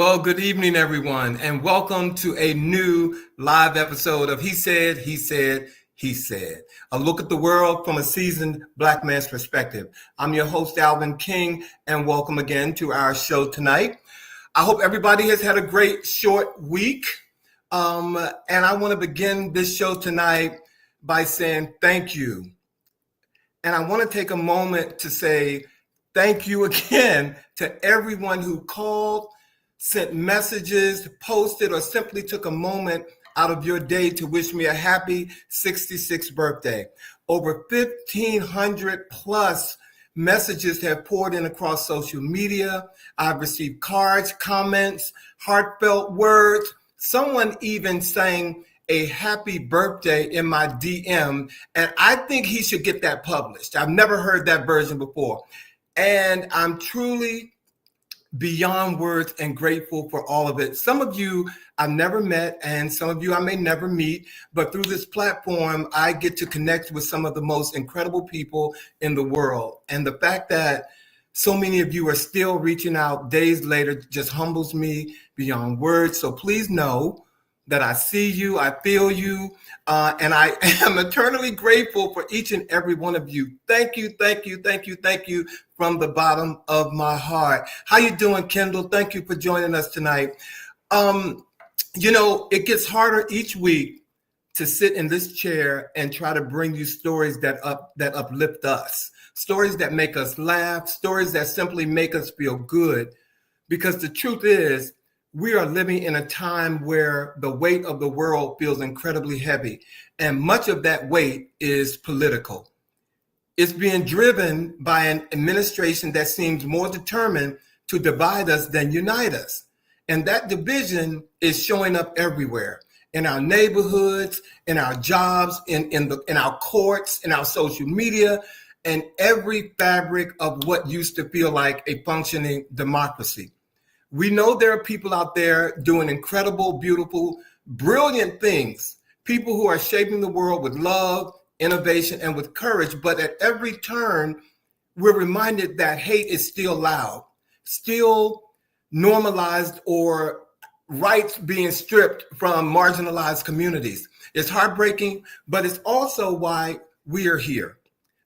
Well, good evening, everyone, and welcome to a new live episode of He Said, He Said, He Said, a look at the world from a seasoned Black man's perspective. I'm your host, Alvin King, and welcome again to our show tonight. I hope everybody has had a great short week, and I want to begin this show tonight by saying thank you. And I want to take a moment to say thank you again to everyone who called, sent messages, posted, or simply took a moment out of your day to wish me a happy 66th birthday. Over 1,500 plus messages have poured in across social media. I've received cards, comments, heartfelt words. Someone even sang a happy birthday in my DM, and I think he should get that published. I've never heard that version before. And I'm truly beyond words and grateful for all of it. Some of you I've never met, and some of you I may never meet, but through this platform, I get to connect with some of the most incredible people in the world. And the fact that so many of you are still reaching out days later just humbles me beyond words. So please know that I see you, I feel you, and I am eternally grateful for each and every one of you. Thank you, thank you, thank you, thank you from the bottom of my heart. How you doing, Kendall? Thank you for joining us tonight. It gets harder each week to sit in this chair and try to bring you stories that uplift us, stories that make us laugh, stories that simply make us feel good. Because the truth is, we are living in a time where the weight of the world feels incredibly heavy, and much of that weight is political. It's being driven by an administration that seems more determined to divide us than unite us. And that division is showing up everywhere, in our neighborhoods, in our jobs, in our courts, in our social media, and every fabric of what used to feel like a functioning democracy. We know there are people out there doing incredible, beautiful, brilliant things, people who are shaping the world with love, innovation, and with courage. But at every turn, we're reminded that hate is still loud, still normalized, or rights being stripped from marginalized communities. It's heartbreaking, but it's also why we are here.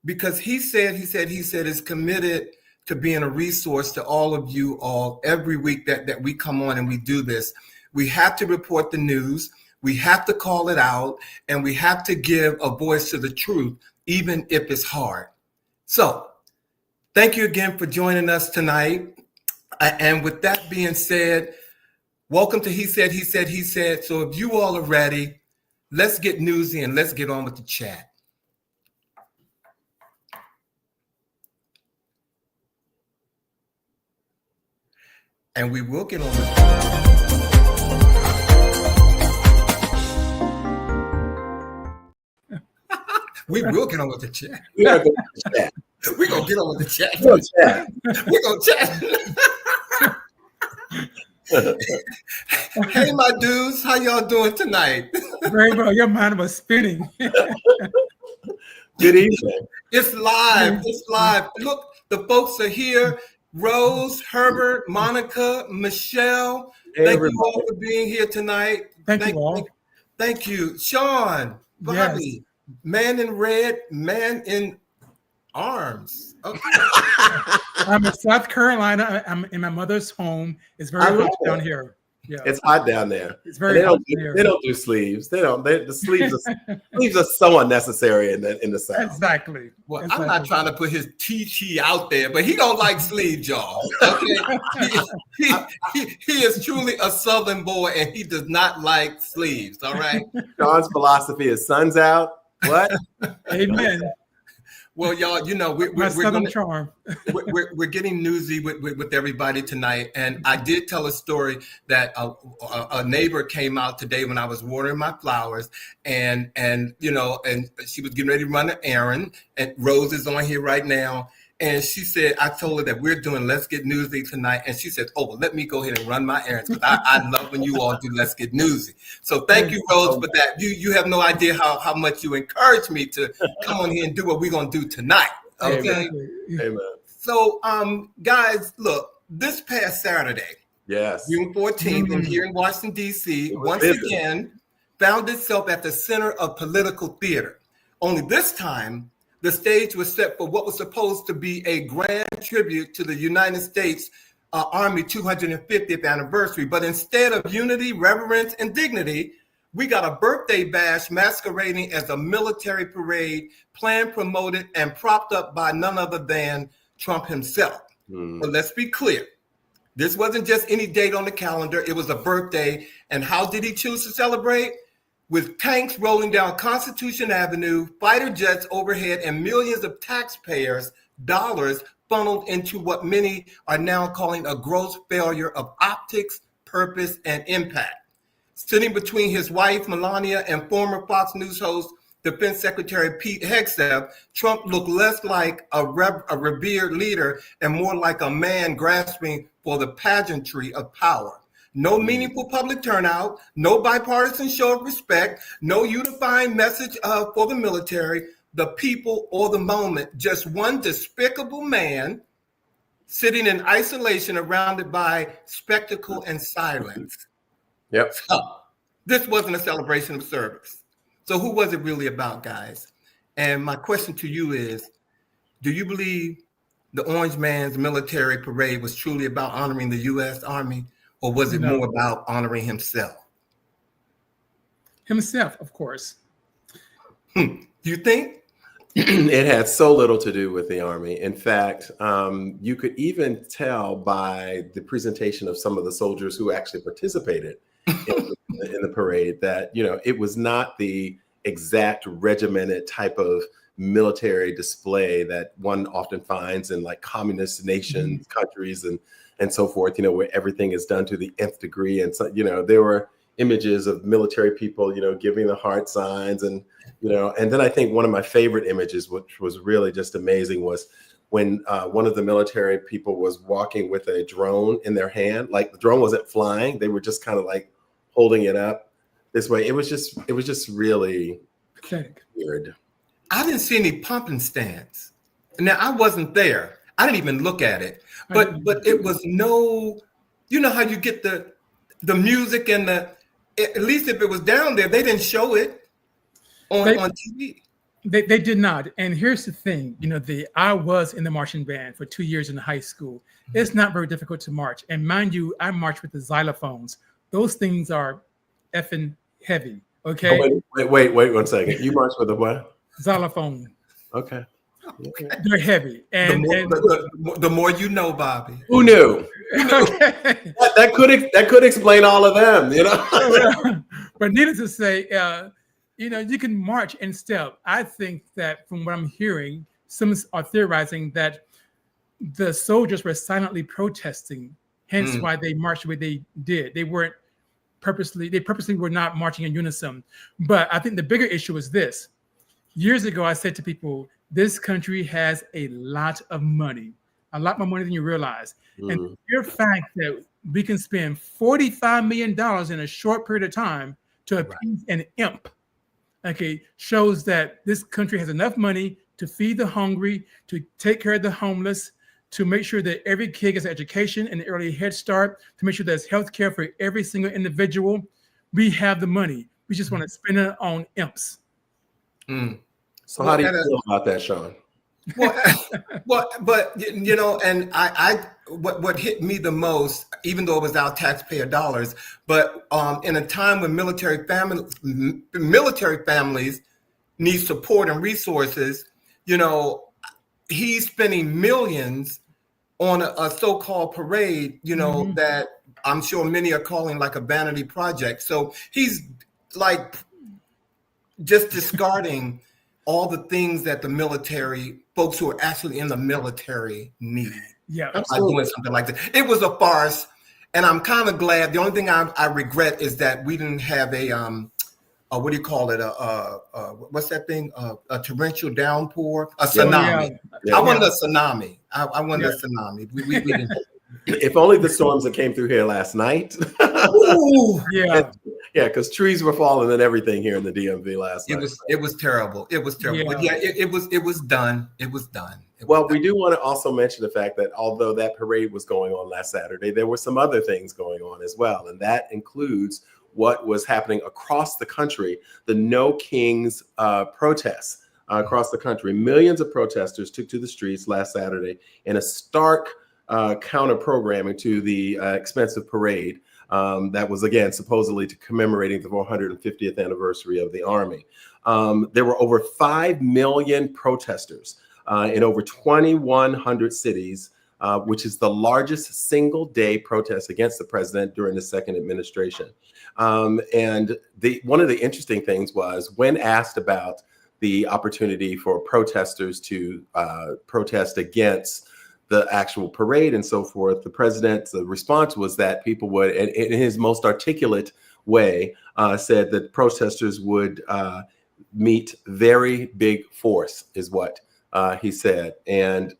Because he said is committed to being a resource to all of you all every week that we come on and we do this. We have to report the news, we have to call it out, and we have to give a voice to the truth, even if it's hard. So thank you again for joining us tonight. And with that being said, welcome to He Said, He Said, He Said. So if you all are ready, let's get newsy and let's get on with the chat. And we will get on with we will get on with the chat. We're going to get on with the chat. We're going to chat. Hey, my dudes, how y'all doing tonight? Very well. Your mind was spinning. Good evening. It's live. It's live. Look, the folks are here. Rose, Herbert, Monica, Michelle, thank you all for being here tonight. Thank you all. Thank you. Sean, Bobby, yes. Man in red, man in arms. Okay. I'm in South Carolina. I'm in my mother's home. It's very hot down here. Yeah. It's hot down there. It's very hot there. They don't do sleeves. The sleeves are so unnecessary in the South. Exactly. Well, exactly. I'm not trying to put his TT out there, but he don't like sleeves, y'all. Okay? he is truly a Southern boy, and he does not like sleeves. All right. Sean's philosophy is sun's out. What? Amen. Well, y'all, we're Southern charm. we're getting newsy with everybody tonight, and I did tell a story that a neighbor came out today when I was watering my flowers, and she was getting ready to run an errand, and Rose is on here right now, and she said, I told her that we're doing Let's Get Newsy tonight, and she said, oh, well, let me go ahead and run my errands, because I love when you all do Let's Get Newsy. So thank you, Rose, for that. You have no idea how much you encouraged me to come on here and do what we're going to do tonight. Okay? Amen. So, guys, look, this past Saturday, Yes. June 14th, and here in Washington, D.C., once again, found itself at the center of political theater. Only this time, the stage was set for what was supposed to be a grand tribute to the United States Army 250th anniversary. But instead of unity, reverence, and dignity, we got a birthday bash masquerading as a military parade, planned, promoted, and propped up by none other than Trump himself. But let's be clear. This wasn't just any date on the calendar. It was a birthday. And how did he choose to celebrate? With tanks rolling down Constitution Avenue, fighter jets overhead, and millions of taxpayers' dollars funneled into what many are now calling a gross failure of optics, purpose, and impact. Sitting between his wife, Melania, and former Fox News host, Defense Secretary Pete Hegseth, Trump looked less like a revered leader and more like a man grasping for the pageantry of power. No meaningful public turnout, no bipartisan show of respect, no unifying message for the military, the people, or the moment. Just one despicable man sitting in isolation, surrounded by spectacle and silence. Yep. So, this wasn't a celebration of service. So who was it really about, guys? And my question to you is, do you believe the Orange Man's military parade was truly about honoring the U.S. Army, or was it more about honoring himself? Himself, of course. Do you think? It had so little to do with the Army. In fact, you could even tell by the presentation of some of the soldiers who actually participated in the parade that, you know, it was not the exact regimented type of military display that one often finds in like communist nations, countries, and so forth, you know, where everything is done to the nth degree. And so, you know, there were images of military people, you know, giving the heart signs, and, you know, and then I think one of my favorite images, which was really just amazing, was when one of the military people was walking with a drone in their hand. Like the drone wasn't flying, they were just kind of like holding it up this way. It was just really weird. I didn't see any pumping stands. Now, I wasn't there. I didn't even look at it. But it was no, you know how you get the music and at least if it was down there, they didn't show it on TV. They did not. And here's the thing, you know, I was in the marching band for 2 years in high school. It's not very difficult to march. And mind you, I marched with the xylophones. Those things are effing heavy. Okay. Oh, wait 1 second. You marched with a what? Xylophone. Okay. They're heavy. And the more you know, Bobby. Who knew? Okay. that could explain all of them, you know. But needless to say, you know, you can march in step. I think that from what I'm hearing, some are theorizing that the soldiers were silently protesting, hence why they marched the way they did. They purposely were not marching in unison. But I think the bigger issue is this. Years ago, I said to people, this country has a lot of money, a lot more money than you realize. And the mere fact that we can spend $45 million in a short period of time to appease an imp, okay, shows that this country has enough money to feed the hungry, to take care of the homeless, to make sure that every kid gets education and early head start, to make sure there's health care for every single individual. We have the money. We just want to spend it on imps. So how do you feel about that, Sean? Well, but you know, and what hit me the most, even though it was our taxpayer dollars, but in a time when military families need support and resources, you know, he's spending millions on a so-called parade, you know, that I'm sure many are calling like a vanity project. So he's like just discarding all the things that the military, folks who are actually in the military need. Yeah, by doing something like that. It was a farce, and I'm kind of glad. The only thing I regret is that we didn't have a what do you call it? What's that thing? A torrential downpour, a tsunami. I wanted a tsunami. I wanted a tsunami. We didn't. If only the storms that came through here last night. Ooh, yeah, because trees were falling and everything here in the DMV last night. It was terrible. It was terrible. But yeah, it was done. It was done. Well, we do want to also mention the fact that although that parade was going on last Saturday, there were some other things going on as well. And that includes what was happening across the country, the No Kings protests across the country. Millions of protesters took to the streets last Saturday in a stark counter programming to the expensive parade that was, again, supposedly to commemorating the 450th anniversary of the Army. There were over 5 million protesters in over 2,100 cities, which is the largest single day protest against the president during the second administration. And one of the interesting things was when asked about the opportunity for protesters to protest against the actual parade and so forth, the response was that people would, in his most articulate way, said that protesters would meet very big force, is what he said. And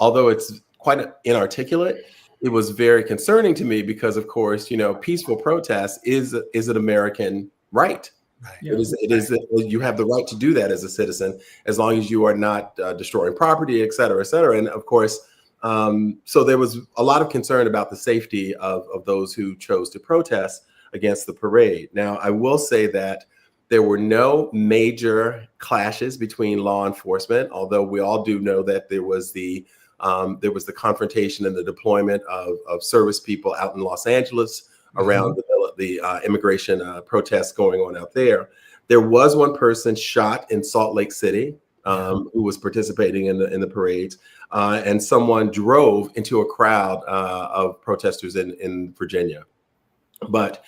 although it's quite inarticulate, it was very concerning to me because, of course, peaceful protest is an American right. Right. Yeah. It is you have the right to do that as a citizen, as long as you are not destroying property, et cetera, et cetera. And of course, so there was a lot of concern about the safety of those who chose to protest against the parade. Now, I will say that there were no major clashes between law enforcement, although we all do know that there was the confrontation and the deployment of service people out in Los Angeles around the immigration protests going on out there. There was one person shot in Salt Lake City who was participating in the parades, and someone drove into a crowd of protesters in Virginia. But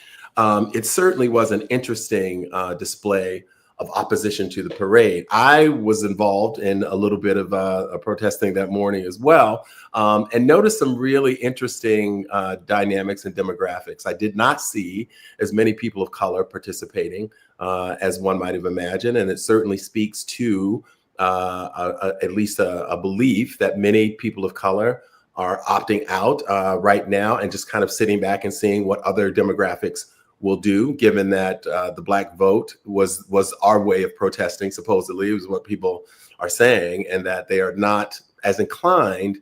it certainly was an interesting display of opposition to the parade. I was involved in a little bit of protesting that morning as well, and noticed some really interesting dynamics and demographics. I did not see as many people of color participating as one might have imagined, and it certainly speaks to at least a belief that many people of color are opting out right now and just kind of sitting back and seeing what other demographics will do, given that the Black vote was our way of protesting, supposedly, it was what people are saying, and that they are not as inclined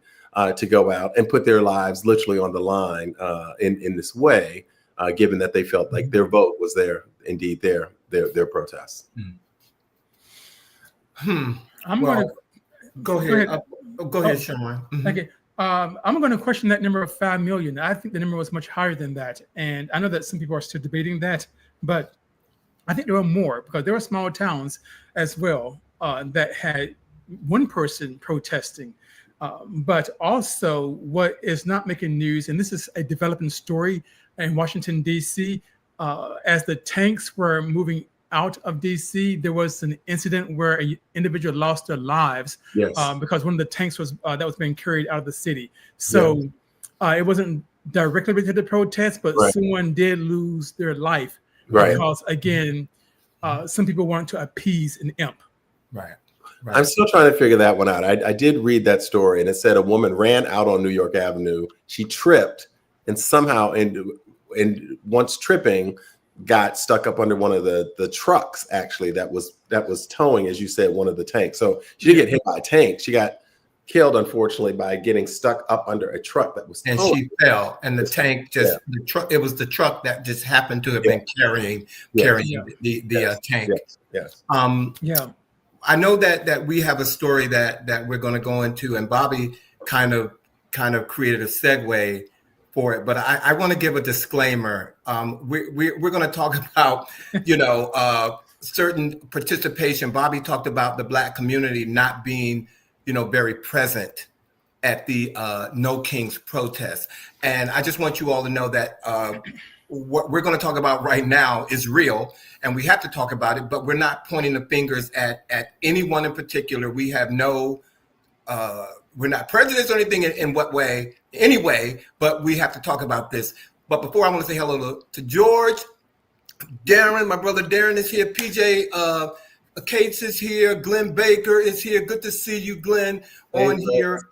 to go out and put their lives literally on the line in this way, given that they felt like their vote was indeed their protest. I'm Well, going go ahead, Sean. Okay. I'm going to question that number of 5 million. I think the number was much higher than that. And I know that some people are still debating that, but I think there were more because there were small towns as well that had one person protesting. But also what is not making news, and this is a developing story in Washington, D.C., as the tanks were moving out of D.C., there was an incident where an individual lost their lives because one of the tanks was that was being carried out of the city. So it wasn't directly related to the protest, but someone did lose their life because, again, some people wanted to appease an imp. Right. I'm still trying to figure that one out. I did read that story, and it said a woman ran out on New York Avenue. She tripped, and somehow, and once tripping, got stuck up under one of the trucks, actually, that was towing, as you said, one of the tanks. So she didn't get hit by a tank. She got killed, unfortunately, by getting stuck up under a truck that was towing. And she fell, and the tank just the truck. It was the truck that just happened to have been carrying the tank. Yes. I know that we have a story that we're going to go into, and Bobby kind of created a segue for it, but I want to give a disclaimer. We're going to talk about, certain participation. Bobby talked about the Black community not being, very present at the No Kings protest. And I just want you all to know that what we're going to talk about right now is real, and we have to talk about it, but we're not pointing the fingers at anyone in particular. We have no, we're not prejudiced or anything in what way, anyway, but we have to talk about this. But before, I want to say hello to George, Darren, my brother Darren is here, PJ Cates is here, Glenn Baker is here. Good to see you, Glenn, on here.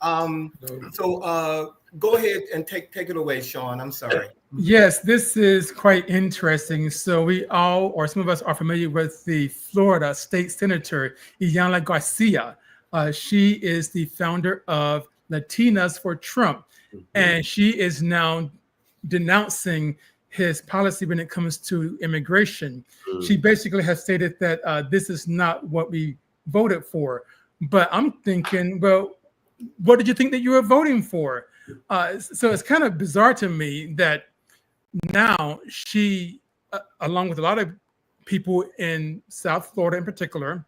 So go ahead and take it away, Sean. I'm sorry. Yes, this is quite interesting. So we all, or some of us, are familiar with the Florida State Senator, Iyanla Garcia, She is the founder of Latinas for Trump, and she is now denouncing his policy when it comes to immigration. She basically has stated that this is not what we voted for. But I'm thinking, well, what did you think that you were voting for? So it's kind of bizarre to me that now she, along with a lot of people in South Florida in particular,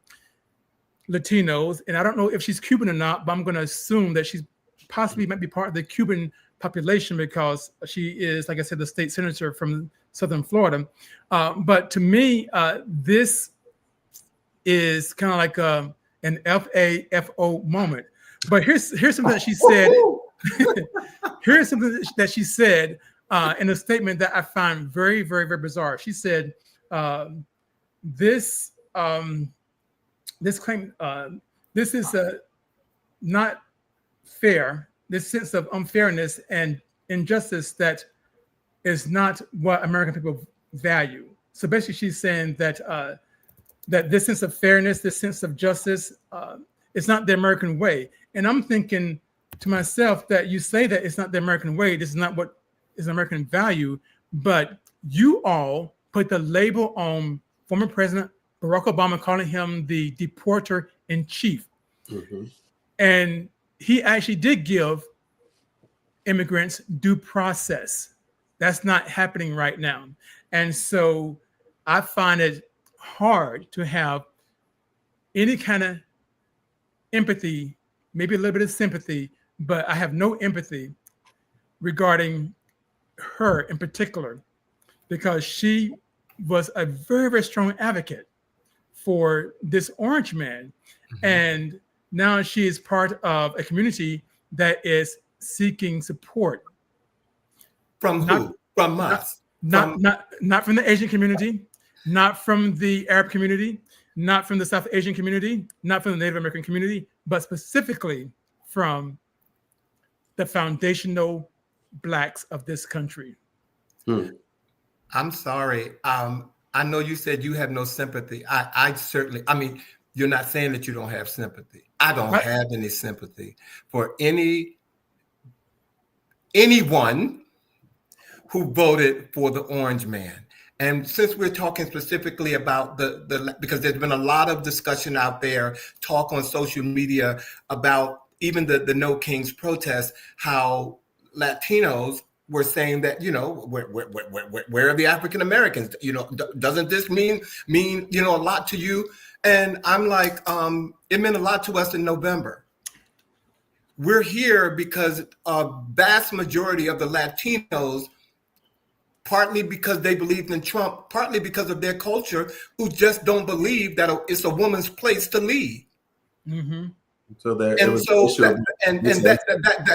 Latinos, and I don't know if she's Cuban or not, but I'm going to assume that she's possibly might be part of the Cuban population because she is, like I said, the state senator from Southern Florida. But to me, this is kind of like an FAFO moment. But here's something that she said. Here's something that she said in a statement that I find very, very, very bizarre. She said, this claim, this is not fair. This sense of unfairness and injustice that is not what American people value. So basically, she's saying that that this sense of fairness, this sense of justice, is not the American way. And I'm thinking to myself that you say that it's not the American way. This is not what is American value. But you all put the label on former President Barack Obama, calling him the deporter in chief. And he actually did give immigrants due process. That's not happening right now. And so I find it hard to have any kind of empathy, maybe a little bit of sympathy, but I have no empathy regarding her in particular, because she was a very, very strong advocate for this orange man. And now she is part of a community that is seeking support. From who? From us? Not from the Asian community, not from the Arab community, not from the South Asian community, not from the Native American community, but specifically from the foundational Blacks of this country. I'm sorry. I know you said you have no sympathy. I certainly, I mean, you're not saying that you don't have sympathy. I don't have any sympathy for anyone who voted for the orange man. And since we're talking specifically about because there's been a lot of discussion out there, talk on social media about even the No Kings protest, how Latinos were saying that, where are the African Americans? Doesn't this mean a lot to you? And I'm like, it meant a lot to us in November. We're here because a vast majority of the Latinos, partly because they believed in Trump, partly because of their culture, who just don't believe that it's a woman's place to lead. So that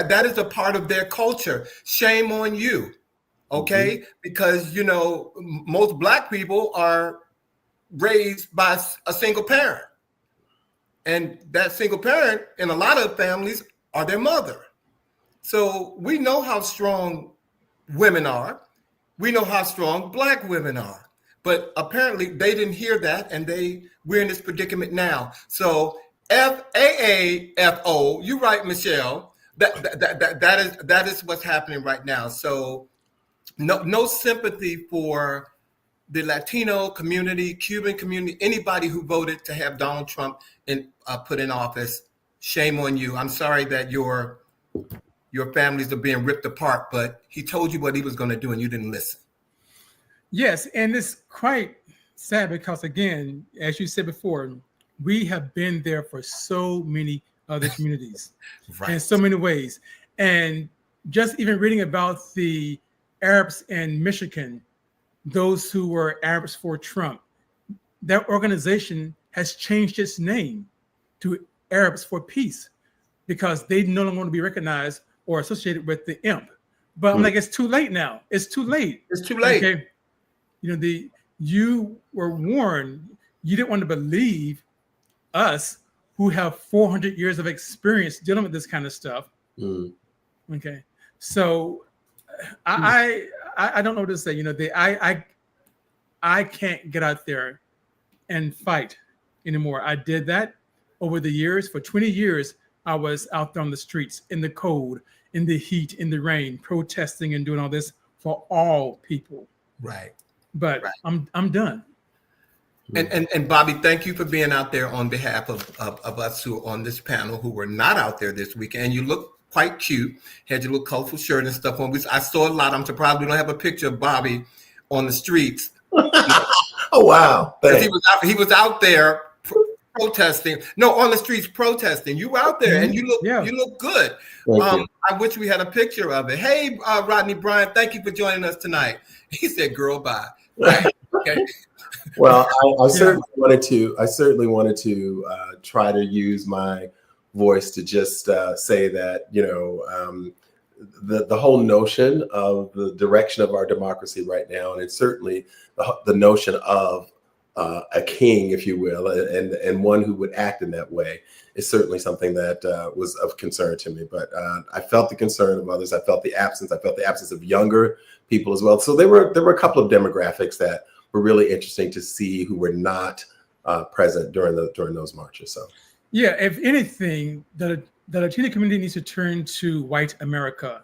that is a part of their culture. Shame on you, okay? Because most Black people are raised by a single parent, and that single parent in a lot of families are their mother. So we know how strong women are. We know how strong Black women are, but apparently they didn't hear that, and we're in this predicament now. So FAAFO, you're right, Michelle. That is what's happening right now. So no sympathy for the Latino community, Cuban community, anybody who voted to have Donald Trump put in office. Shame on you. I'm sorry that your families are being ripped apart, but he told you what he was going to do and you didn't listen. Yes, and it's quite sad because, again, as you said before, we have been there for so many other communities in so many ways. And just even reading about the Arabs in Michigan, those who were Arabs for Trump, that organization has changed its name to Arabs for Peace because they no longer want to be recognized or associated with the imp. But I'm like, it's too late now. It's too late. It's too late. Okay? You were warned. You didn't want to believe us who have 400 years of experience dealing with this kind of stuff. Okay. So I don't know what to say. I can't get out there and fight anymore. I did that. over the years. For 20 years, I was out there on the streets, in the cold, in the heat, in the rain, protesting and doing all this for all people. Right. But Right. I'm done. And Bobby, thank you for being out there on behalf of us who are on this panel who were not out there this weekend. You look quite cute. Had your little colorful shirt and stuff on. I saw a lot. I'm surprised we don't have a picture of Bobby on the streets. Oh wow! He was out there protesting. No, on the streets protesting. You were out there and you look good. I wish we had a picture of it. Hey, Rodney Bryant, thank you for joining us tonight. He said, "Girl, bye." Right. Okay. Well, I certainly wanted to try to use my voice to just say that, you know, the whole notion of the direction of our democracy right now, and it's certainly the notion of a king, if you will, and one who would act in that way, is certainly something that was of concern to me. But I felt the concern of others. I felt the absence of younger people as well. So there were a couple of demographics that were really interesting to see who were not present during those marches. So yeah, if anything, the Latino community needs to turn to white America,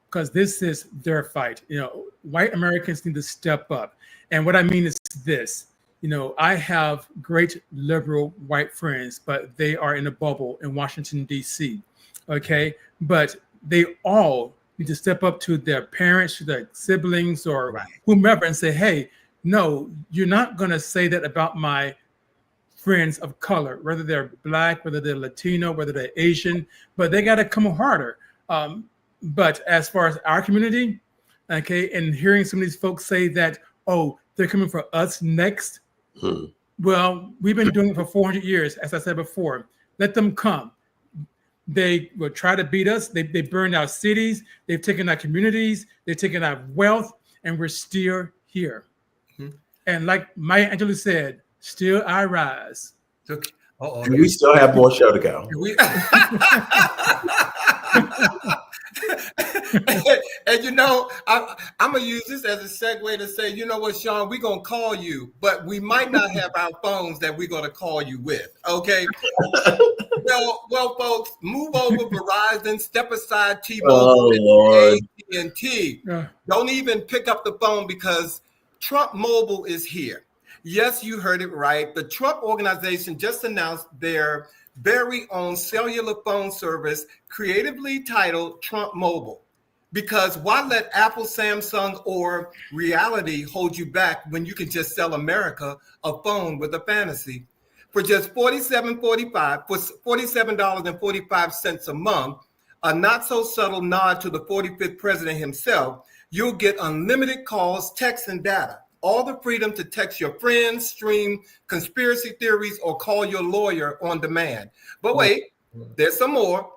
because this is their fight. You know, white Americans need to step up. And what I mean is this. You know, I have great liberal white friends, but they are in a bubble in Washington, D.C. Okay, but they all need to step up to their parents, to their siblings, or whomever, and say, "Hey, no, you're not going to say that about my friends of color, whether they're Black, whether they're Latino, whether they're Asian, but they got to come harder." But as far as our community, okay, and hearing some of these folks say that, "Oh, they're coming for us next." Well, we've been doing it for 400 years, as I said before. Let them come. They will try to beat us. They burned our cities. They've taken our communities. They've taken our wealth, and we're still here. And like Maya Angelou said, still I rise. Okay. And we still have more show to go. And you know, I'm gonna use this as a segue to say, you know what, Sean, we're gonna call you, but we might not have our phones that we're gonna call you with. Okay. well, folks, move over Verizon, step aside T-Mobile, AT&T. Don't even pick up the phone because Trump Mobile is here. Yes, you heard it right. The Trump organization just announced their very own cellular phone service, creatively titled Trump Mobile. Because why let Apple, Samsung, or reality hold you back when you can just sell America a phone with a fantasy? For just $47.45 a month, a not so subtle nod to the 45th president himself, you'll get unlimited calls, texts, and data. All the freedom to text your friends, stream conspiracy theories, or call your lawyer on demand. But wait, there's some more.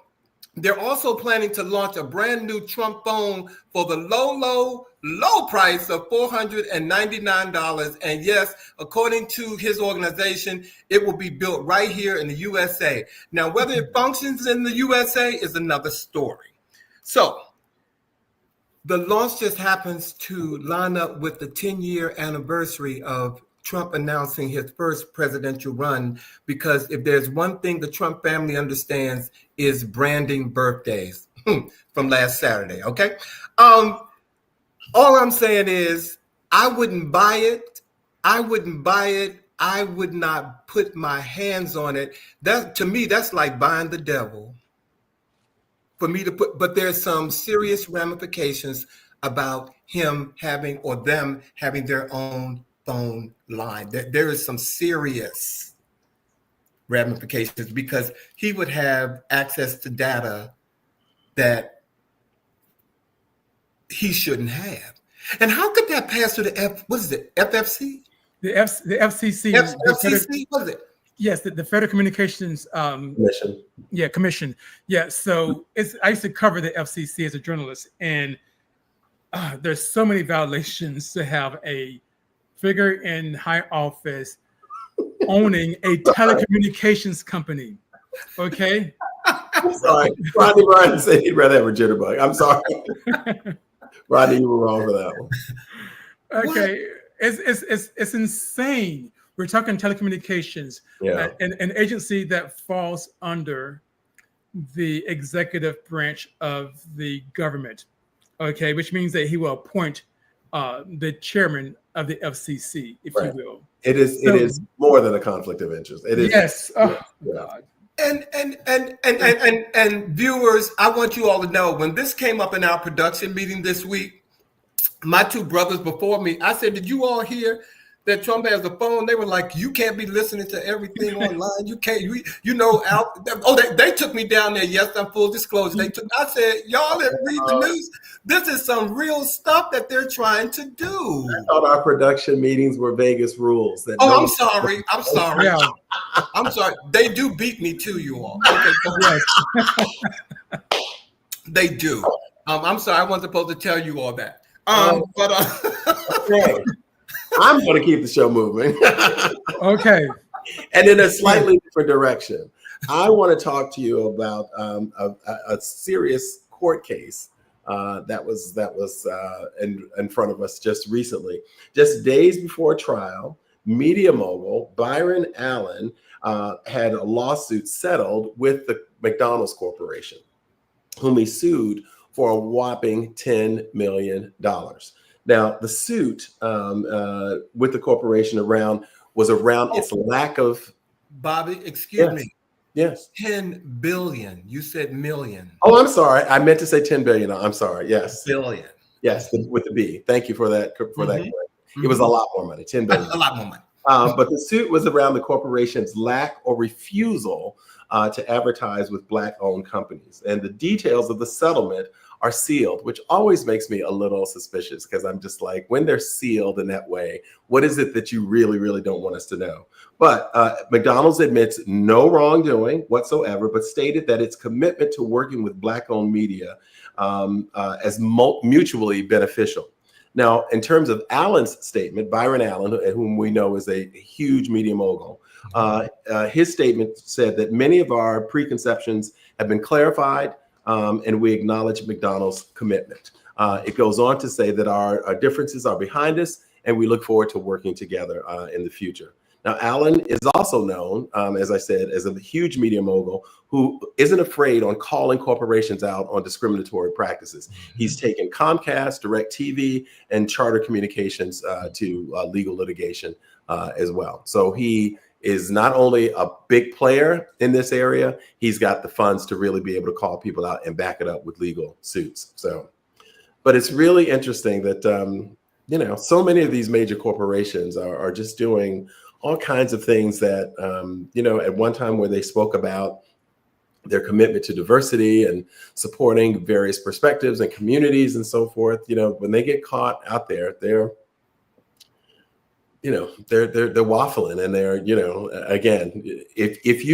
They're also planning to launch a brand new Trump phone for the low price of $499. And yes, according to his organization, it will be built right here in the USA. Now, whether it functions in the USA is another story. So the launch just happens to line up with the 10-year anniversary of Trump announcing his first presidential run, because if there's one thing the Trump family understands is branding birthdays from last Saturday, okay? All I'm saying is I wouldn't buy it. I would not put my hands on it. That, to me, that's like buying the devil. For me to put, but there's some serious ramifications about him having, or them having, their own phone line. There is some serious ramifications because he would have access to data that he shouldn't have. And how could that pass through the FFC? The FCC. FCC, what is it? Yes, the Federal Communications Commission. Yeah, Commission. Yeah, so I used to cover the FCC as a journalist, and there's so many violations to have a figure in high office owning a telecommunications company. Okay. I'm sorry. Rodney Bryant said he'd rather have a jitterbug. I'm sorry. Rodney, you were wrong for that one. Okay. It's insane We're talking telecommunications, Yeah. an agency that falls under the executive branch of the government. Okay, which means that he will appoint the chairman of the FCC, if you Right. will. It is more than a conflict of interest. It is. Yes. Oh, Yeah. God. And viewers, I want you all to know, when this came up in our production meeting this week, my two brothers before me, I said, did you all hear that Trump has a phone? They were like, you can't be listening to everything online. You can't, they took me down there. Yes, I'm full disclosure. I said, y'all didn't read the news. This is some real stuff that they're trying to do. I thought our production meetings were Vegas rules. I'm sorry. Yeah. I'm sorry. They do beat me too, you all. Okay, Yes. they do. I'm sorry. I wasn't supposed to tell you all that. Okay. I'm going to keep the show moving. Okay. And in a slightly different direction, I want to talk to you about a serious court case that was in front of us just recently. Just days before trial, media mogul Byron Allen had a lawsuit settled with the McDonald's Corporation, whom he sued for a whopping $10 million. Now, the suit with the corporation was around its lack of... Bobby, excuse me. Yes. 10 billion. You said million. Oh, I'm sorry. I meant to say 10 billion. I'm sorry. Yes. Billion. Yes, with the B. Thank you for that. Mm-hmm. It was a lot more money, 10 billion. A lot more money. But the suit was around the corporation's lack or refusal to advertise with Black-owned companies. And the details of the settlement are sealed, which always makes me a little suspicious, because I'm just like, when they're sealed in that way, what is it that you really, really don't want us to know? But McDonald's admits no wrongdoing whatsoever, but stated that its commitment to working with Black-owned media as mutually beneficial. Now, in terms of Allen's statement, Byron Allen, whom we know is a huge media mogul, his statement said that many of our preconceptions have been clarified, and we acknowledge McDonald's commitment. It goes on to say that our differences are behind us, and we look forward to working together in the future. Now, Allen is also known, as I said, as a huge media mogul who isn't afraid on calling corporations out on discriminatory practices. He's taken Comcast, DirecTV, and Charter Communications to legal litigation as well. So he is not only a big player in this area, he's got the funds to really be able to call people out and back it up with legal suits. So, but it's really interesting that, so many of these major corporations are just doing all kinds of things that, at one time where they spoke about their commitment to diversity and supporting various perspectives and communities and so forth, when they get caught out there, they're waffling, and they're, again, if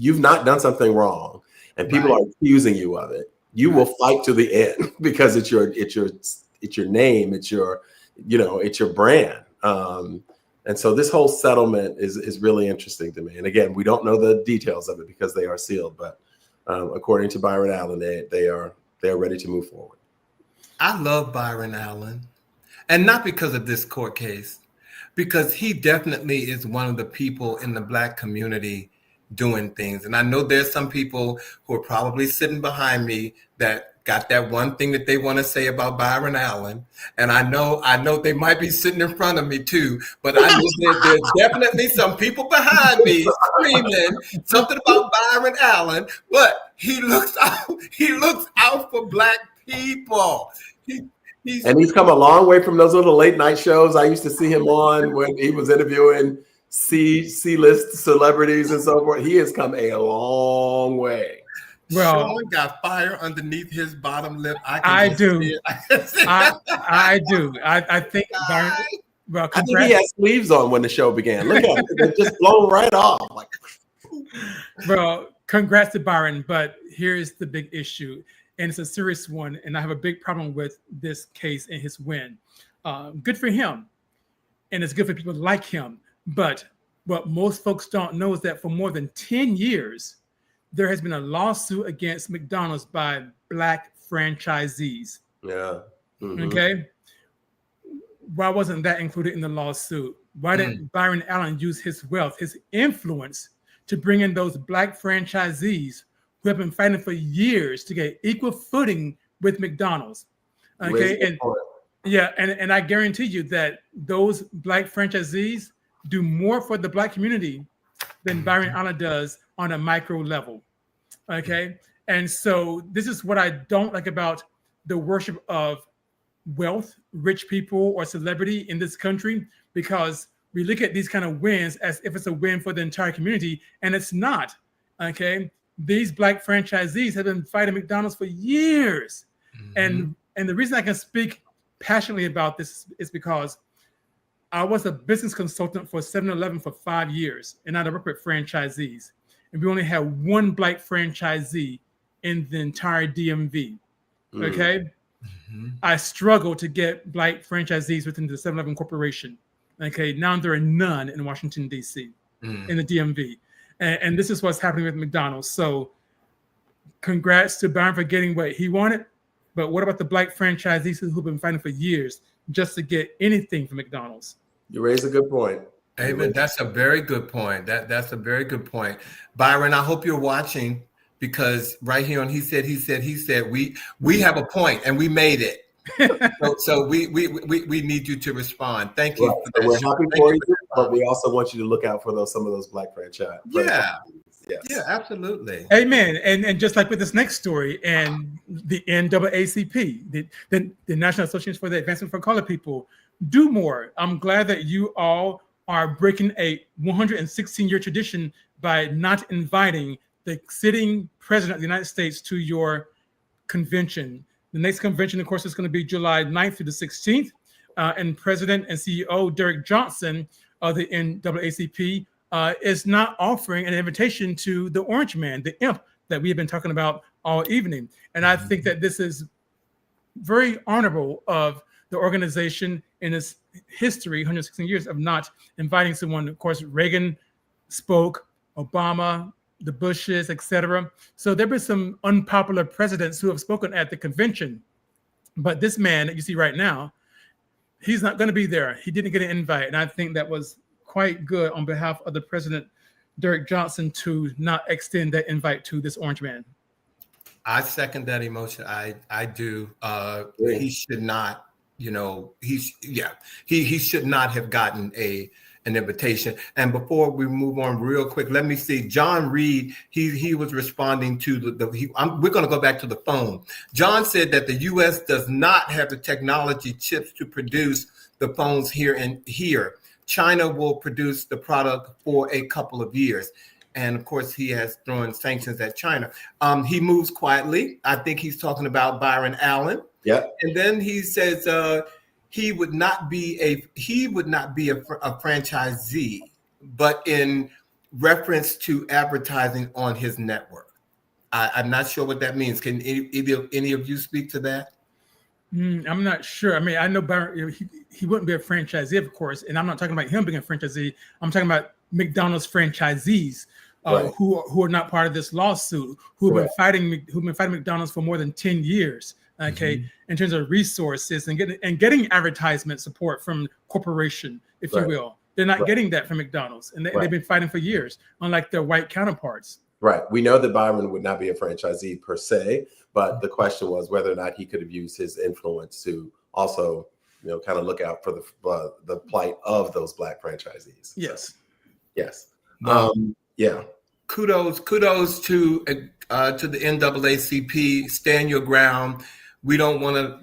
you've not done something wrong and people are accusing you of it, you will fight to the end, because it's your name, it's your brand. And so this whole settlement is really interesting to me. And again, we don't know the details of it because they are sealed, but according to Byron Allen, they are ready to move forward. I love Byron Allen. And not because of this court case, because he definitely is one of the people in the Black community doing things. And I know there's some people who are probably sitting behind me that got that one thing that they want to say about Byron Allen. And I know they might be sitting in front of me too, but I know there's definitely some people behind me screaming something about Byron Allen, but he looks out for Black people. And he's come a long way from those little late night shows I used to see him on when he was interviewing C-list celebrities and so forth. He has come a long way. Well, Sean got fire underneath his bottom lip. I do. I do. I think Byron, well, I think he had sleeves on when the show began. Look at it. It just blown right off. Like, well, congrats to Byron, but here's the big issue. And it's a serious one, and I have a big problem with this case and his win. Good for him, and it's good for people like him. But what most folks don't know is that for more than 10 years, there has been a lawsuit against McDonald's by Black franchisees. Yeah. Mm-hmm. Okay. Why wasn't that included in the lawsuit? Why didn't Byron Allen use his wealth, his influence, to bring in those Black franchisees who have been fighting for years to get equal footing with McDonald's? Okay, and I guarantee you that those Black franchisees do more for the Black community than Byron Allen does on a micro level. Okay, and so this is what I don't like about the worship of wealth, rich people, or celebrity in this country, because we look at these kind of wins as if it's a win for the entire community, and it's not. Okay, these Black franchisees have been fighting McDonald's for years, and the reason I can speak passionately about this is because I was a business consultant for 7-Eleven for 5 years, and I worked with franchisees, and we only had one Black franchisee in the entire DMV. Okay, I struggled to get Black franchisees within the 7-Eleven Corporation. Okay, now there are none in Washington, D.C., in the DMV. And this is what's happening with McDonald's. So congrats to Byron for getting what he wanted. But what about the Black franchisees who've been fighting for years just to get anything from McDonald's? You raise a good point. Amen. That's a very good point. That's a very good point. Byron, I hope you're watching, because right here on he said, we have a point and we made it. so we need you to respond. Thank you. Right. So we're happy for you, but we also want you to look out for some of those Black franchise. Yeah. Yes. Yeah, absolutely. Amen. And just like with this next story, and the NAACP, the National Association for the Advancement for Colored People, do more. I'm glad that you all are breaking a 116-year tradition by not inviting the sitting president of the United States to your convention. The next convention, of course, is going to be July 9th through the 16th. And President and CEO Derek Johnson of the NAACP is not offering an invitation to the Orange Man, the imp that we have been talking about all evening. And I think that this is very honorable of the organization in its history, 116 years, of not inviting someone. Of course, Reagan spoke, Obama, the Bushes, etc. So there have been some unpopular presidents who have spoken at the convention. But this man that you see right now, he's not going to be there. He didn't get an invite. And I think that was quite good on behalf of the president, Derek Johnson, to not extend that invite to this Orange Man. I second that emotion. I do. He should not, he should not have gotten an invitation. And before we move on real quick, let me see. John Reed, he was responding to we're going to go back to the phone. John said that the U.S. does not have the technology chips to produce the phones here. China will produce the product for a couple of years. And of course, he has thrown sanctions at China. He moves quietly. I think he's talking about Byron Allen. Yeah. And then he says he would not be a franchisee, but in reference to advertising on his network. I'm not sure what that means. Can any of you speak to that? I'm not sure. I mean, I know Byron, he wouldn't be a franchisee, of course, and I'm not talking about him being a franchisee. I'm talking about McDonald's franchisees who are not part of this lawsuit, who've been fighting McDonald's for more than 10 years. Okay, in terms of resources and getting advertisement support from corporation, if you will. They're not getting that from McDonald's, and they've been fighting for years, unlike their white counterparts. Right. We know that Byron would not be a franchisee per se, but the question was whether or not he could have used his influence to also, kind of look out for the plight of those Black franchisees. Yes. So, yes. Yeah. Kudos to the NAACP. Stand your ground. We don't want to,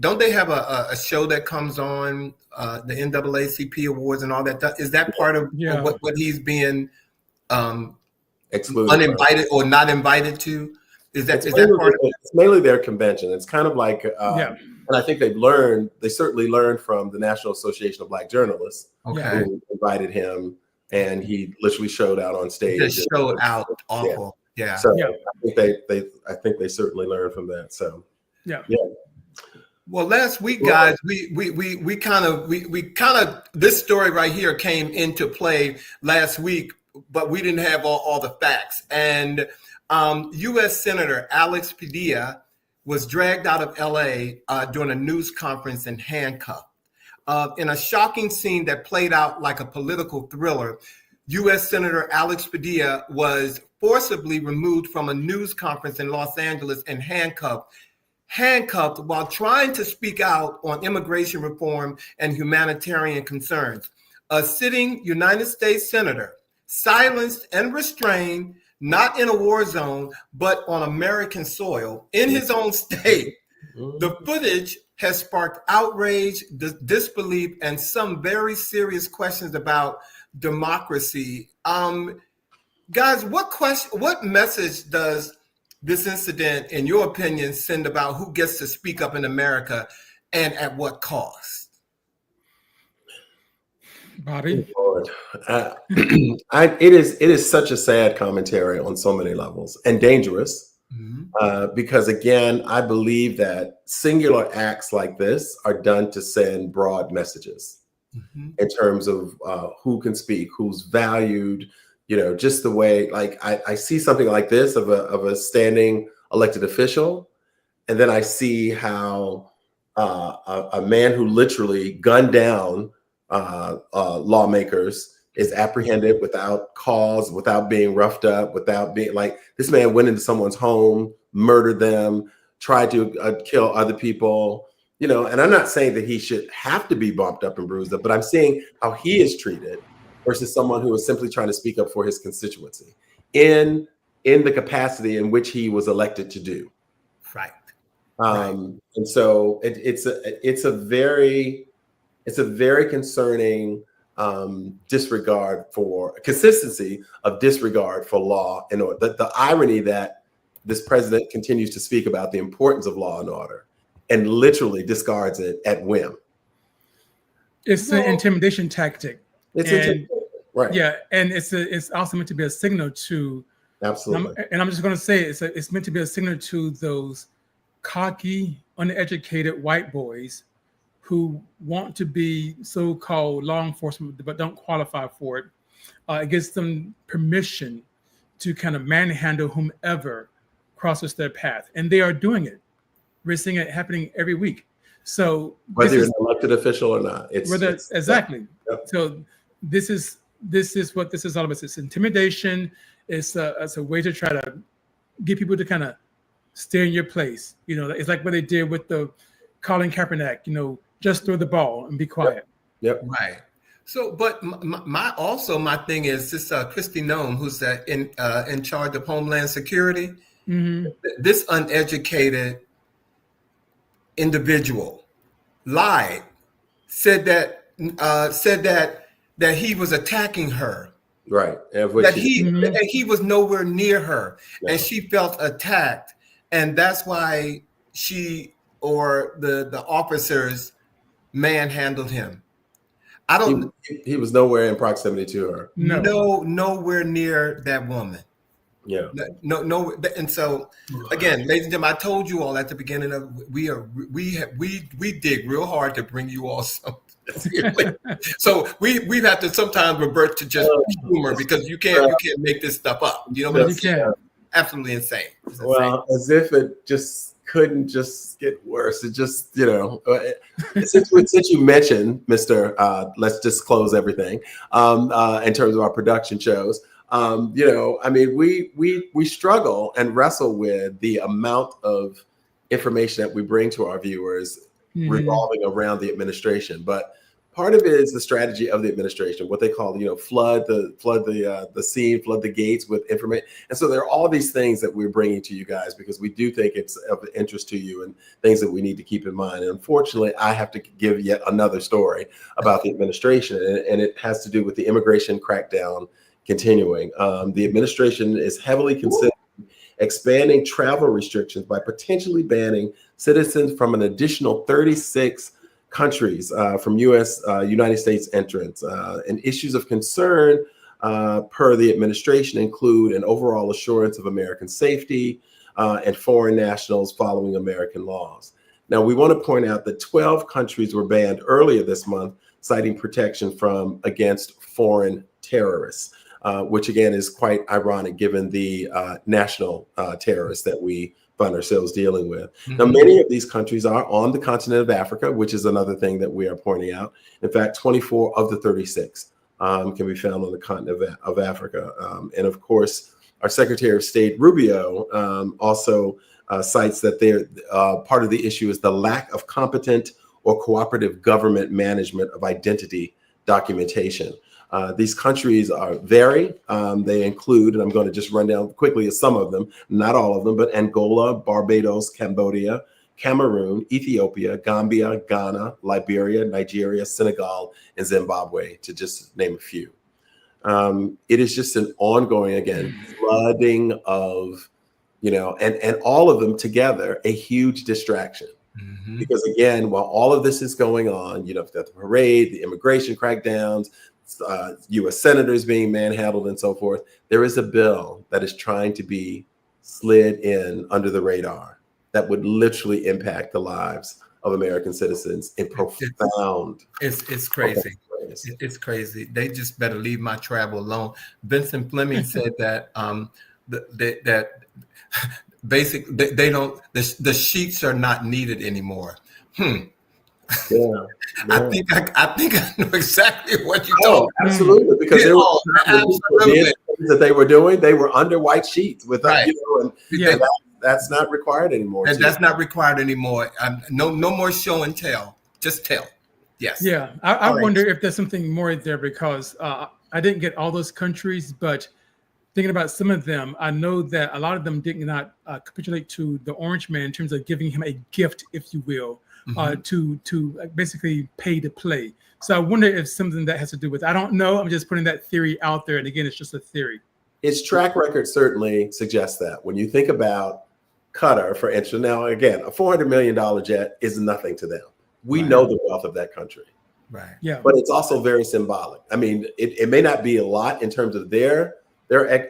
don't they have a show that comes on the NAACP awards and all that? Is that part of what he's being excluded, uninvited or not invited to? Is that part of it? It's mainly their convention. It's kind of like, and I think they certainly learned from the National Association of Black Journalists, who invited him, and he literally showed out on stage. Just showed out awful. Yeah. So I think they certainly learned from that. So yeah. Well, last week, guys, we kind of this story right here came into play last week, but we didn't have all the facts. And U.S. Senator Alex Padilla was dragged out of L.A. During a news conference and handcuffed. in a shocking scene that played out like a political thriller, U.S. Senator Alex Padilla was forcibly removed from a news conference in Los Angeles and handcuffed while trying to speak out on immigration reform and humanitarian concerns. A sitting United States senator, silenced and restrained, not in a war zone, but on American soil, in his own state. The footage has sparked outrage, disbelief, and some very serious questions about democracy. Guys, what message does this incident, in your opinion, send about who gets to speak up in America and at what cost? Bobby? Lord. It is such a sad commentary on so many levels and dangerous. Because again, I believe that singular acts like this are done to send broad messages in terms of who can speak, who's valued, just the way, like I see something like this of a standing elected official, and then I see how a man who literally gunned down lawmakers is apprehended without cause, without being roughed up, without being like, this man went into someone's home, murdered them, tried to kill other people, and I'm not saying that he should have to be bumped up and bruised up, but I'm seeing how he is treated versus someone who is simply trying to speak up for his constituency in the capacity in which he was elected to do. Right. And so it's a very concerning disregard for consistency of disregard for law and order. The irony that this president continues to speak about the importance of law and order and literally discards it at whim. It's an intimidation tactic. Right. Yeah, and it's also meant to be a signal to. Absolutely. And I'm just going to say it's meant to be a signal to those cocky, uneducated white boys who want to be so-called law enforcement but don't qualify for it. It gives them permission to kind of manhandle whomever crosses their path, and they are doing it. We're seeing it happening every week. So whether you're an elected official or not, exactly. Yeah. So this is what this is all about. It's intimidation. It's a way to try to get people to kind of stay in your place. It's like what they did with the Colin Kaepernick. Just throw the ball and be quiet. Yep. Right. So, but my thing is this: Kristi Noem, who's in charge of Homeland Security. This uneducated individual lied, said that he was attacking her. Right. And he was nowhere near her, and she felt attacked, and that's why she or the officers manhandled him. He was nowhere in proximity to her. Nowhere near that woman. Yeah. No. And so again, ladies and gentlemen, I told you all at the beginning of we dig real hard to bring you all something. So we've had to sometimes revert to just humor because you can't make this stuff up. You can't. Absolutely insane. Well, as if it just couldn't just get worse. It just, since you mentioned, Mr. Let's just close everything in terms of our production shows. We struggle and wrestle with the amount of information that we bring to our viewers revolving around the administration. But part of it is the strategy of the administration, what they call, flood the scene, flood the gates with information. And so there are all these things that we're bringing to you guys because we do think it's of interest to you and things that we need to keep in mind. And unfortunately, I have to give yet another story about the administration, and it has to do with the immigration crackdown continuing. The administration is heavily considering expanding travel restrictions by potentially banning citizens from an additional 36 countries from United States entrants. And issues of concern per the administration include an overall assurance of American safety and foreign nationals following American laws. Now, we want to point out that 12 countries were banned earlier this month, citing protection against foreign terrorists. which again is quite ironic given the national terrorists that we find ourselves dealing with. Now, many of these countries are on the continent of Africa, which is another thing that we are pointing out. In fact, 24 of the 36 can be found on the continent of Africa. And of course, our Secretary of State, Rubio, also cites that part of the issue is the lack of competent or cooperative government management of identity documentation. These countries vary. They include, and I'm going to just run down quickly some of them, not all of them, but Angola, Barbados, Cambodia, Cameroon, Ethiopia, Gambia, Ghana, Liberia, Nigeria, Senegal, and Zimbabwe, to just name a few. It is just an ongoing, again, flooding of, and all of them together, a huge distraction. Because again, while all of this is going on, the parade, the immigration crackdowns, U.S. senators being manhandled and so forth, there is a bill that is trying to be slid in under the radar that would literally impact the lives of American citizens in profound. It's crazy. It's crazy. They just better leave my travel alone. Vincent Fleming said that that basically they don't. The sheets are not needed anymore. Yeah. I think I know exactly what you're talking about. Absolutely, because there were things that they were doing. They were under white sheets with that's not required anymore. And that's not required anymore. No more show and tell. Just tell. Yes. Yeah. I wonder if there's something more there, because I didn't get all those countries, but thinking about some of them, I know that a lot of them did not capitulate to the Orange Man in terms of giving him a gift, if you will. To basically pay to play. So I wonder if something that has to do with, I don't know. I'm just putting that theory out there. And again, it's just a theory. Its track record certainly suggests that. When you think about Qatar, for instance, now again, a $400 million jet is nothing to them. We know the wealth of that country. Right. Yeah. But it's also very symbolic. I mean, it may not be a lot in terms of their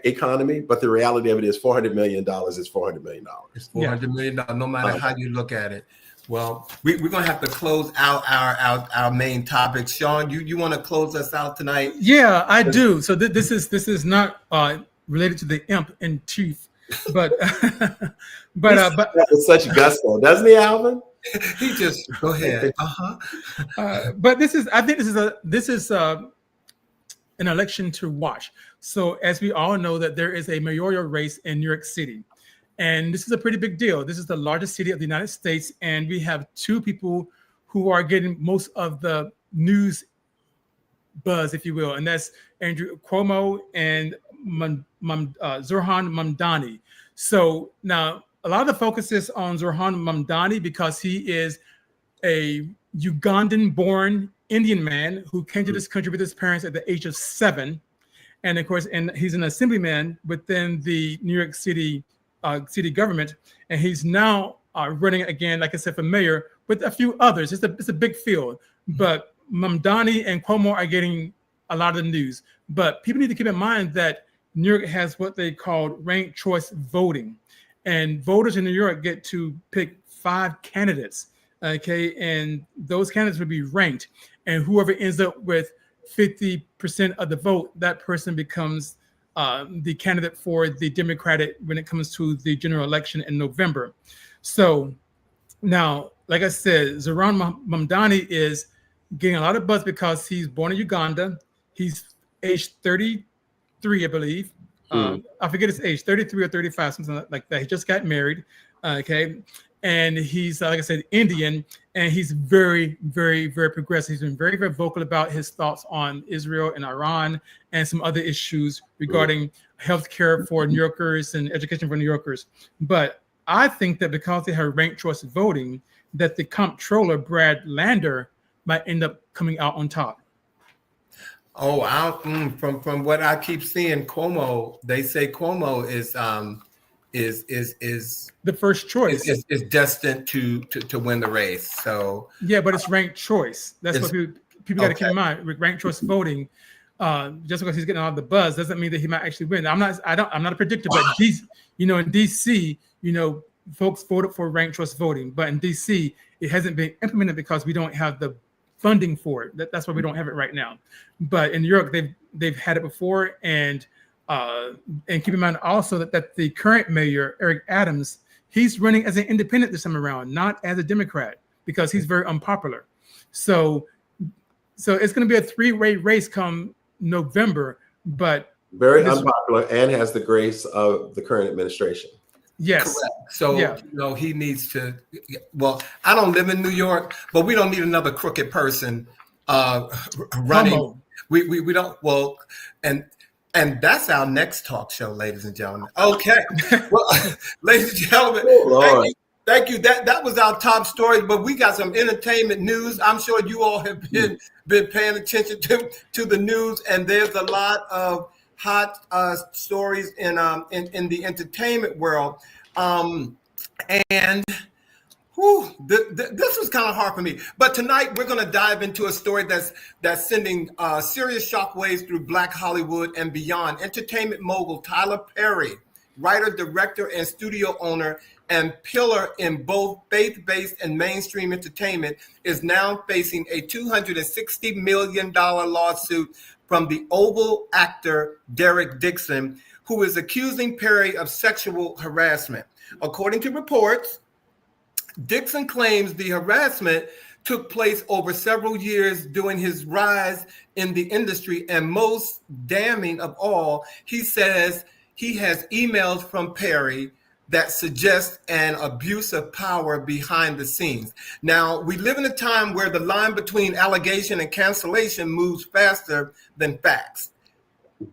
economy, but the reality of it is $400 million is $400 million. It's $400 million, no matter how you look at it. Well, we're going to have to close out our main topic. Sean, you want to close us out tonight? Yeah, I do. So this is not related to the imp in teeth, but with such gusto, doesn't he, Alvin? He just go ahead. But I think this is an election to watch. So as we all know, that there is a mayoral race in New York City. And this is a pretty big deal. This is the largest city of the United States. And we have two people who are getting most of the news buzz, if you will. And that's Andrew Cuomo and Zohran Mamdani. So now a lot of the focus is on Zohran Mamdani because he is a Ugandan-born Indian man who came to this country with his parents at the age of 7. And of course, he's an assemblyman within the New York City city government, and he's now running again, like I said, for mayor with a few others. It's a big field, but Mamdani and Cuomo are getting a lot of the news. But people need to keep in mind that New York has what they call ranked choice voting, and voters in New York get to pick 5 candidates. Okay, and those candidates will be ranked, and whoever ends up with 50% of the vote, that person becomes the candidate for the Democratic when it comes to the general election in November. So now, like I said, Zohran Mamdani is getting a lot of buzz because he's born in Uganda. He's age 33, I believe. I forget his age, 33 or 35, something like that. He just got married. Okay. And he's, like I said, Indian, and he's very, very, very progressive. He's been very, very vocal about his thoughts on Israel and Iran and some other issues regarding healthcare for New Yorkers and education for New Yorkers. But I think that because they have ranked choice voting, that the comptroller, Brad Lander, might end up coming out on top. Oh, from what I keep seeing, Cuomo, they say Cuomo is the first choice. Is destined to win the race. So yeah, but it's ranked choice. That's what people got to keep in mind. With ranked choice voting, just because he's getting all the buzz doesn't mean that he might actually win. I'm not a predictor, but in DC, folks voted for ranked choice voting, but in DC it hasn't been implemented because we don't have the funding for it. That's why we don't have it right now. But in New York, they've they've had it before, and keep in mind also that the current mayor, Eric Adams, he's running as an independent this time around, not as a Democrat, because he's very unpopular. So it's going to be a three-way race come November, but very unpopular and has the grace of the current administration. Yes. Correct. So, he needs to, well, I don't live in New York, but we don't need another crooked person running. We don't, well, and that's our next talk show, ladies and gentlemen. Okay. Well, ladies and gentlemen, thank you. That was our top story, but we got some entertainment news. I'm sure you all have been paying attention to the news, and there's a lot of hot stories in the entertainment world, and this was kind of hard for me. But tonight we're going to dive into a story that's sending serious shockwaves through Black Hollywood and beyond. Entertainment mogul Tyler Perry, writer, director, and studio owner, and pillar in both faith-based and mainstream entertainment, is now facing a $260 million lawsuit from the Oval actor Derek Dixon, who is accusing Perry of sexual harassment. According to reports, Dixon claims the harassment took place over several years during his rise in the industry, and most damning of all, he says he has emails from Perry that suggest an abuse of power behind the scenes. Now, we live in a time where the line between allegation and cancellation moves faster than facts.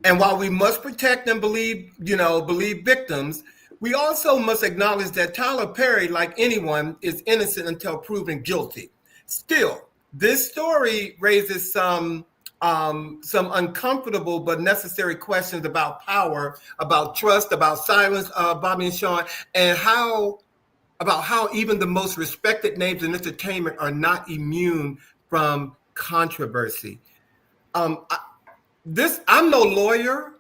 And while we must protect and believe victims, we also must acknowledge that Tyler Perry, like anyone, is innocent until proven guilty. Still, this story raises some uncomfortable but necessary questions about power, about trust, about silence, Bobby and Sean, and how even the most respected names in entertainment are not immune from controversy. I'm no lawyer,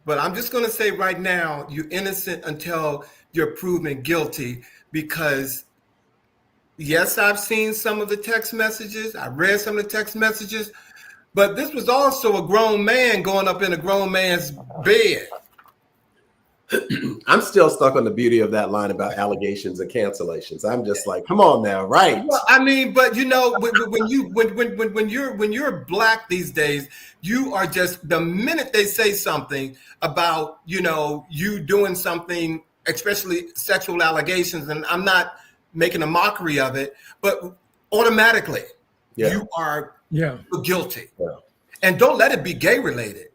but I'm just going to say right now, you're innocent until you're proven guilty, because yes, I've seen some of the text messages. I read some of the text messages, but this was also a grown man going up in a grown man's bed. I'm still stuck on the beauty of that line about allegations and cancellations. I'm just like, come on now, right? Well, I mean, but when you're Black these days, you are just, the minute they say something about you doing something, especially sexual allegations, and I'm not making a mockery of it, but automatically you are guilty. Yeah. And don't let it be gay related.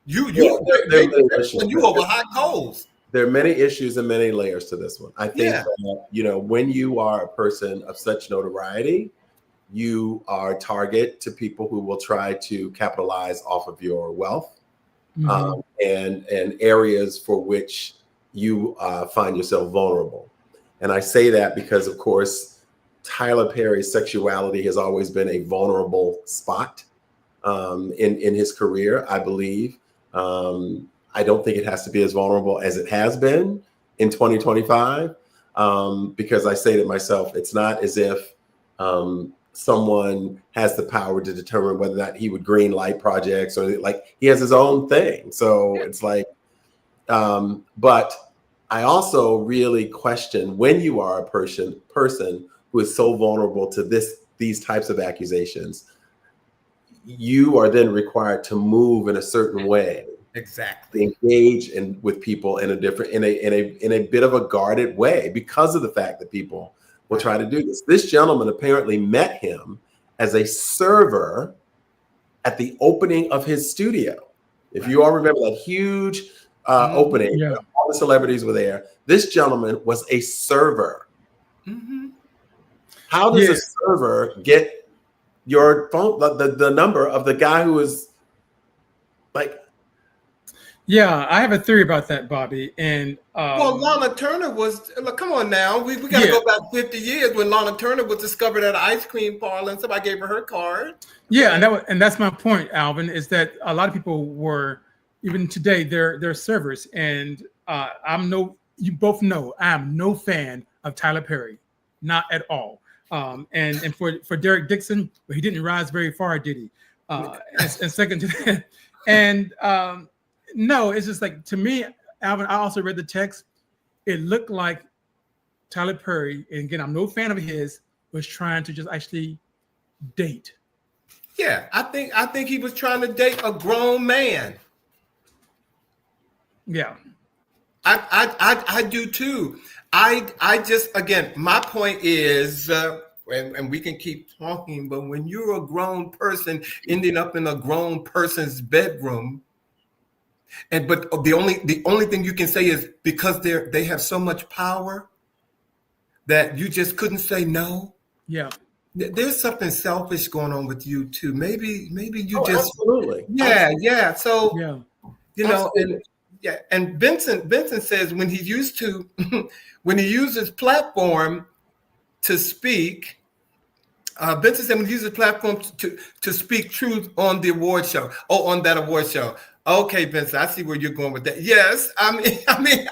You over hot coals. There are many issues and many layers to this one. I think that, when you are a person of such notoriety, you are a target to people who will try to capitalize off of your wealth, and areas for which you find yourself vulnerable. And I say that because, of course, Tyler Perry's sexuality has always been a vulnerable spot in his career, I believe. I don't think it has to be as vulnerable as it has been in 2025, because I say to myself, it's not as if someone has the power to determine whether or not he would green light projects, or he has his own thing. So it's like, but I also really question, when you are a person who is so vulnerable to these types of accusations, you are then required to move in a certain way. Exactly. Engage with people in a bit of a guarded way, because of the fact that people will try to do this. This gentleman apparently met him as a server at the opening of his studio. If you all remember that huge opening, all the celebrities were there. This gentleman was a server. Mm-hmm. How does a server get your phone, the number of the guy who is like? Yeah, I have a theory about that, Bobby. And well, Lana Turner was, look, come on now. We got to go back 50 years when Lana Turner was discovered at an ice cream parlor and somebody gave her card. Yeah, and that's my point, Alvin, is that a lot of people were, even today, they're servers. And you both know, I'm no fan of Tyler Perry, not at all. And for Derek Dixon, he didn't rise very far, did he? And second to that. And no, it's just like, to me, Alvin, I also read the text. It looked like Tyler Perry, and again, I'm no fan of his, was trying to just actually date. Yeah, I think he was trying to date a grown man. Yeah. I do too. I just, again, my point is, and we can keep talking, but when you're a grown person ending up in a grown person's bedroom, but the only thing you can say is because they have so much power that you just couldn't say no. Yeah. There's something selfish going on with you too. Maybe you just absolutely. Yeah. So Yeah. you know, and Vincent says when he uses platform to speak, Vincent said when he uses platform to speak truth on the award show. Oh, on that award show. Okay, Vincent, I see where you're going with that. Yes, I mean,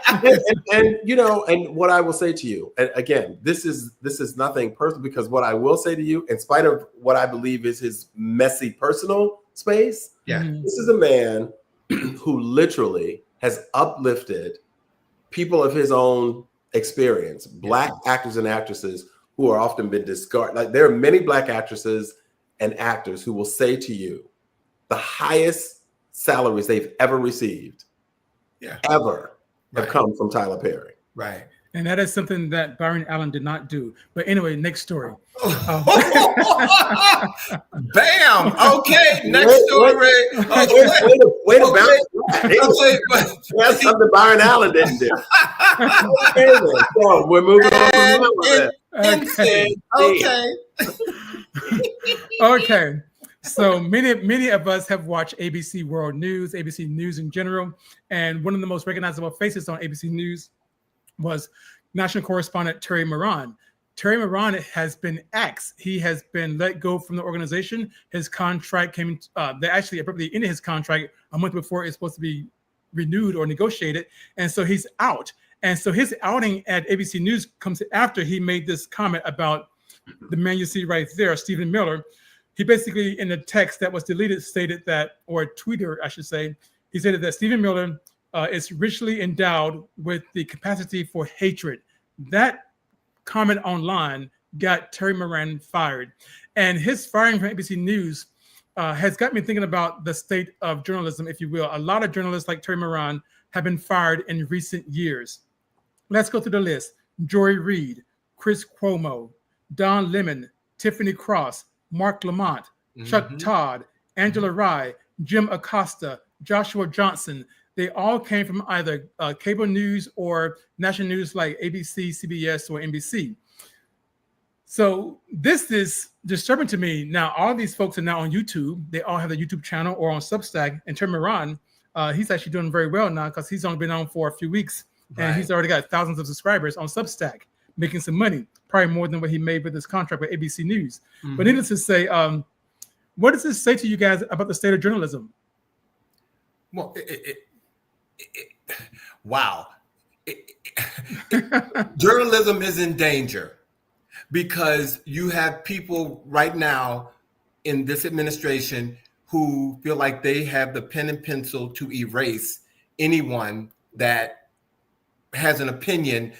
and you know, and what I will say to you, and again, this is nothing personal, because what I will say to you, in spite of what I believe is his messy personal space, this is a man who literally has uplifted people of his own experience, Black actors and actresses who are often been discarded. Like, there are many Black actresses and actors who will say to you, the highest salaries they've ever received, ever, have come from Tyler Perry. Right. And that is something that Byron Allen did not do. But anyway, next story. Bam. Okay. Next story. Way to bounce. That's something Byron Allen didn't do. Okay, then. So we're moving on from that. Okay. So many of us have watched ABC World News, ABC News in general, and one of the most recognizable faces on ABC News was national correspondent Terry Moran. Terry Moran has been axed. He has been let go from the organization. His contract came, they actually abruptly ended his contract a month before it's supposed to be renewed or negotiated. And so he's out. And so his outing at ABC News comes after he made this comment about the man you see right there, Stephen Miller. He basically, in the text that was deleted, stated that, or Twitter, I should say, he stated that Stephen Miller is richly endowed with the capacity for hatred. That comment online got Terry Moran fired. And his firing from ABC News has got me thinking about the state of journalism, if you will. A lot of journalists like Terry Moran have been fired in recent years. Let's go through the list. Joy Reid, Chris Cuomo, Don Lemon, Tiffany Cross, Mark Lamont, Chuck Todd, Angela Rye, Jim Acosta, Joshua Johnson. They all came from either cable news or national news like ABC, CBS, or NBC. So this is disturbing to me. Now, all these folks are now on YouTube. They all have a YouTube channel or on Substack. And Terry Moran, he's actually doing very well now because he's only been on for a few weeks. Right. And he's already got thousands of subscribers on Substack, making some money, probably more than what he made with his contract with ABC News. But needless to say, what does this say to you guys about the state of journalism? Well, wow. Journalism is in danger because you have people right now in this administration who feel like they have the pen and pencil to erase anyone that has an opinion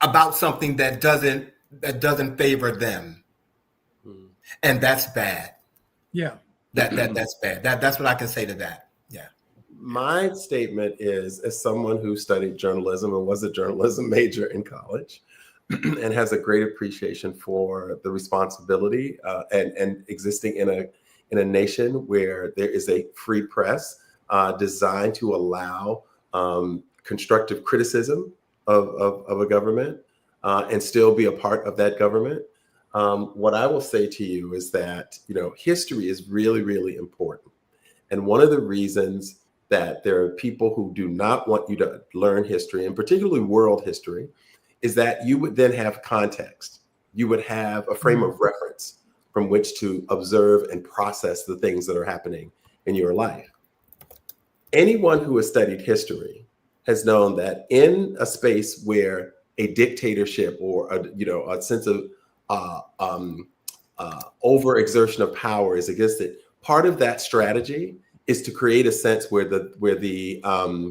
about something that doesn't favor them. And that's bad. Yeah. That's bad. That's what I can say to that. Yeah. My statement is, as someone who studied journalism and was a journalism major in college and has a great appreciation for the responsibility and existing in a nation where there is a free press designed to allow constructive criticism of a government and still be a part of that government. What I will say to you is that, history is really, really important. And one of the reasons that there are people who do not want you to learn history, and particularly world history, is that you would then have context. You would have a frame of reference from which to observe and process the things that are happening in your life. Anyone who has studied history has known that in a space where a dictatorship or a sense of overexertion of power is against it. Part of that strategy is to create a sense where the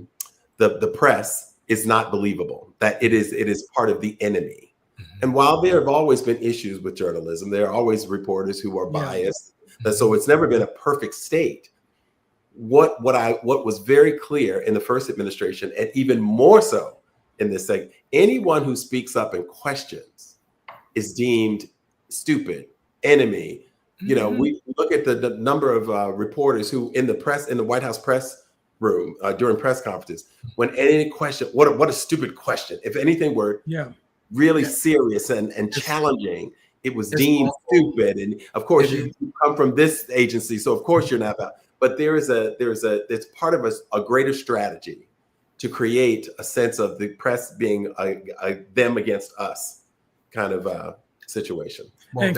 press is not believable, that it is part of the enemy. And while there have always been issues with journalism, there are always reporters who are biased. And so it's never been a perfect state. What was very clear in the first administration, and even more so in this segment, anyone who speaks up and questions is deemed stupid, enemy. You know, we look at the number of reporters who in the White House press room during press conferences, when any question, what a stupid question. If anything were really serious and challenging, it was deemed stupid. And of course, you come from this agency, so of course you're not about. But it's part of a greater strategy to create a sense of the press being a them against us kind of situation. Well,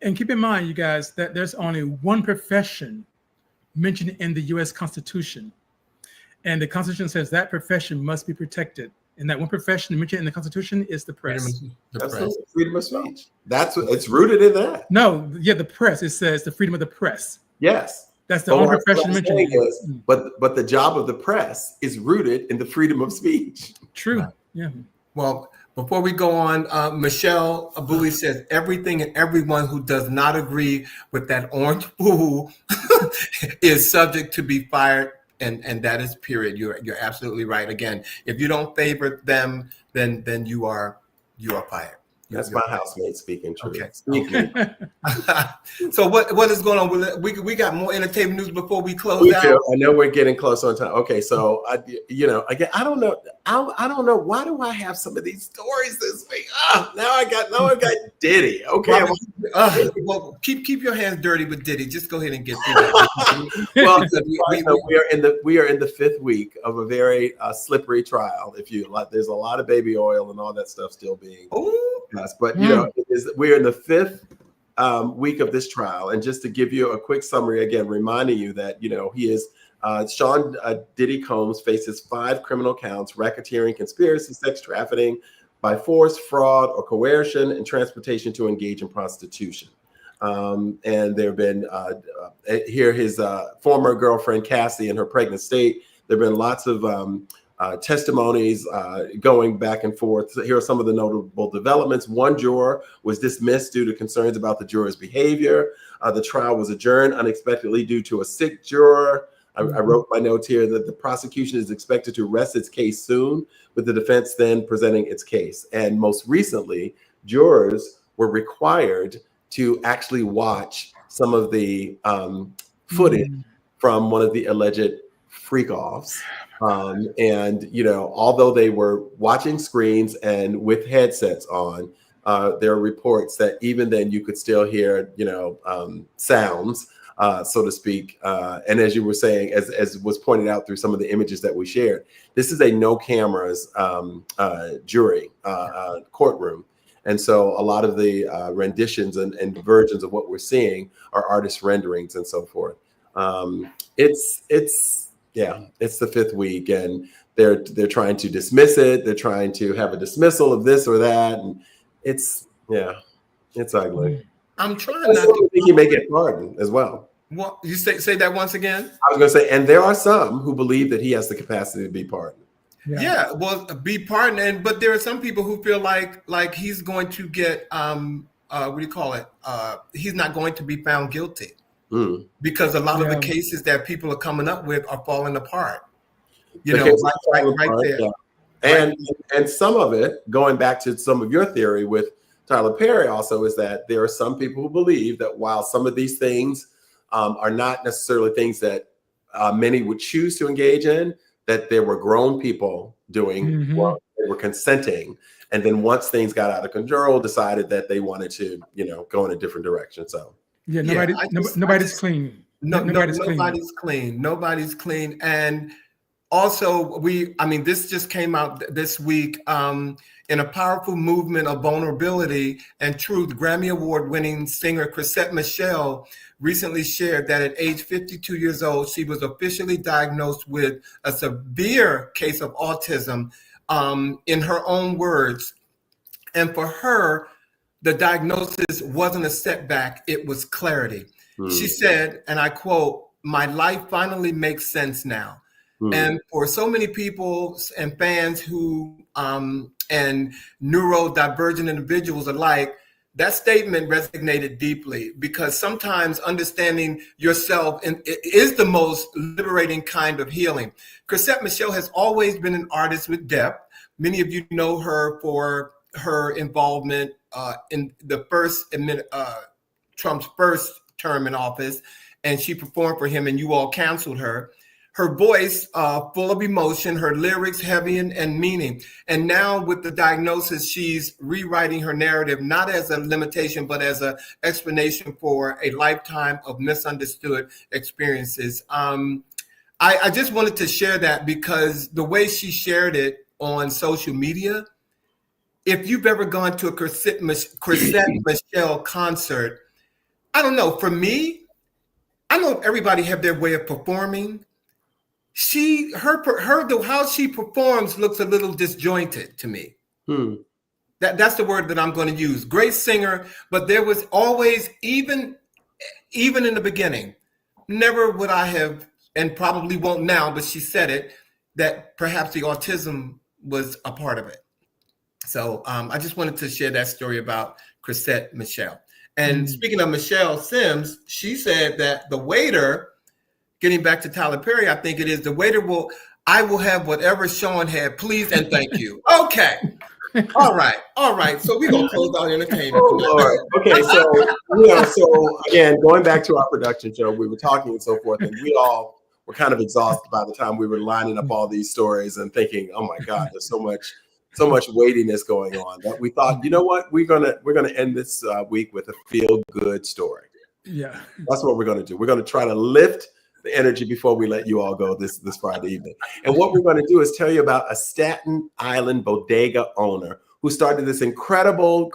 and keep in mind, you guys, that there's only one profession mentioned in the U.S. Constitution, and the Constitution says that profession must be protected. And that one profession mentioned in the Constitution is the press. Freedom of speech. That's what it's rooted in that. No, the press. It says the freedom of the press. Yes. That's the only profession mentioned. But the job of the press is rooted in the freedom of speech. True. Right. Yeah. Well, before we go on, Michelle Abuli says everything and everyone who does not agree with that orange fool is subject to be fired, and that is period. You're absolutely right. Again, if you don't favor them, then you are fired. That's my housemate speaking true. Okay. So what is going on? We got more entertainment news before we close out. I know we're getting close on time. Okay, so again, I don't know. I don't know. Why do I have some of these stories this week? Now I got Diddy. Okay. Well, keep your hands dirty with Diddy. Just go ahead and get through that. Well, we are in the fifth week of a very slippery trial. There's a lot of baby oil and all that stuff still being. But we're in the fifth week of this trial, and just to give you a quick summary again, reminding you that he is Sean Diddy Combs faces 5 criminal counts: racketeering, conspiracy, sex trafficking by force, fraud, or coercion, and transportation to engage in prostitution. And there have been his former girlfriend Cassie in her pregnant state. There have been lots of testimonies going back and forth. So here are some of the notable developments. One juror was dismissed due to concerns about the juror's behavior. The trial was adjourned unexpectedly due to a sick juror. I wrote my notes here that the prosecution is expected to rest its case soon, with the defense then presenting its case. And most recently, jurors were required to actually watch some of the footage from one of the alleged freak-offs. And although they were watching screens and with headsets on, there are reports that even then you could still hear, sounds, so to speak. And as you were saying, as was pointed out through some of the images that we shared, this is a no cameras jury courtroom. And so a lot of the renditions and versions of what we're seeing are artist renderings and so forth. It's the fifth week, and they're trying to dismiss it. They're trying to have a dismissal of this or that, and it's ugly. I'm trying not to think he may get pardoned as well. What you say that once again? I was going to say, and there are some who believe that he has the capacity to be pardoned. Yeah, well, be pardoned, but there are some people who feel like he's going to get what do you call it? He's not going to be found guilty. Because a lot of the cases that people are coming up with are falling apart. Right there. Yeah. And some of it, going back to some of your theory with Tyler Perry also, is that there are some people who believe that while some of these things are not necessarily things that many would choose to engage in, that there were grown people doing what they were consenting. And then once things got out of control, decided that they wanted to, go in a different direction. So. Nobody's clean. Nobody's clean. Nobody's clean. And also, this just came out this week in a powerful movement of vulnerability and truth. Grammy Award-winning singer Chrisette Michele recently shared that at age 52 years old, she was officially diagnosed with a severe case of autism, in her own words. And for her, the diagnosis wasn't a setback, it was clarity. She said, and I quote, "My life finally makes sense now." And for so many people and fans who and neurodivergent individuals alike, that statement resonated deeply, because sometimes understanding yourself is the most liberating kind of healing. Chrisette Michele has always been an artist with depth. Many of you know her for her involvement in the Trump's first term in office, and she performed for him, and you all canceled her. Her voice full of emotion, her lyrics heavy and meaning. And now with the diagnosis, she's rewriting her narrative, not as a limitation, but as an explanation for a lifetime of misunderstood experiences. I just wanted to share that because the way she shared it on social media, if you've ever gone to a Chrisette Michele concert, I don't know, for me, I know everybody have their way of performing. How she performs looks a little disjointed to me. That's the word that I'm going to use. Great singer, but there was always, even in the beginning, never would I have, and probably won't now, but she said it, that perhaps the autism was a part of it. So I just wanted to share that story about Chrisette Michele. And speaking of Michelle Sims, she said that the waiter, getting back to Tyler Perry, I think it is, the waiter I will have whatever Sean had, please and thank you. Okay. All right. So we're going to close out entertainment. Oh, Lord. Okay, so again, going back to our production show, we were talking and so forth, and we all were kind of exhausted by the time we were lining up all these stories and thinking, oh my God, there's so much weightiness going on, that we thought, you know what, we're gonna end this week with a feel-good story. Yeah. That's what we're gonna do. We're gonna try to lift the energy before we let you all go this Friday evening. And what we're going to do is tell you about a Staten Island bodega owner who started this incredible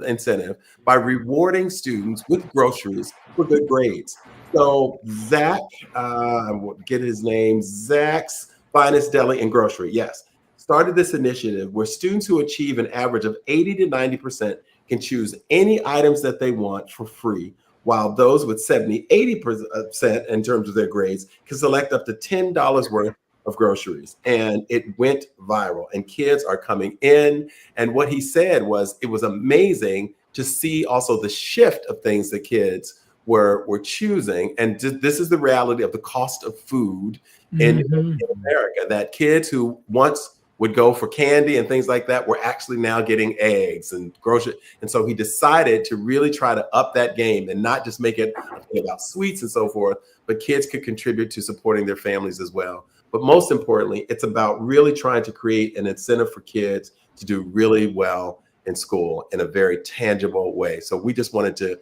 incentive by rewarding students with groceries for good grades. So Zach, get his name, Zach's Finest Deli and Grocery, yes, started this initiative where students who achieve an average of 80 to 90% can choose any items that they want for free, while those with 70, 80% in terms of their grades can select up to $10 worth of groceries. And it went viral, and kids are coming in. And what he said was, it was amazing to see also the shift of things that kids were choosing. And this is the reality of the cost of food in America, that kids who once would go for candy and things like that, we're actually now getting eggs and grocery. And so he decided to really try to up that game and not just make it about sweets and so forth, but kids could contribute to supporting their families as well. But most importantly, it's about really trying to create an incentive for kids to do really well in school in a very tangible way. So we just wanted to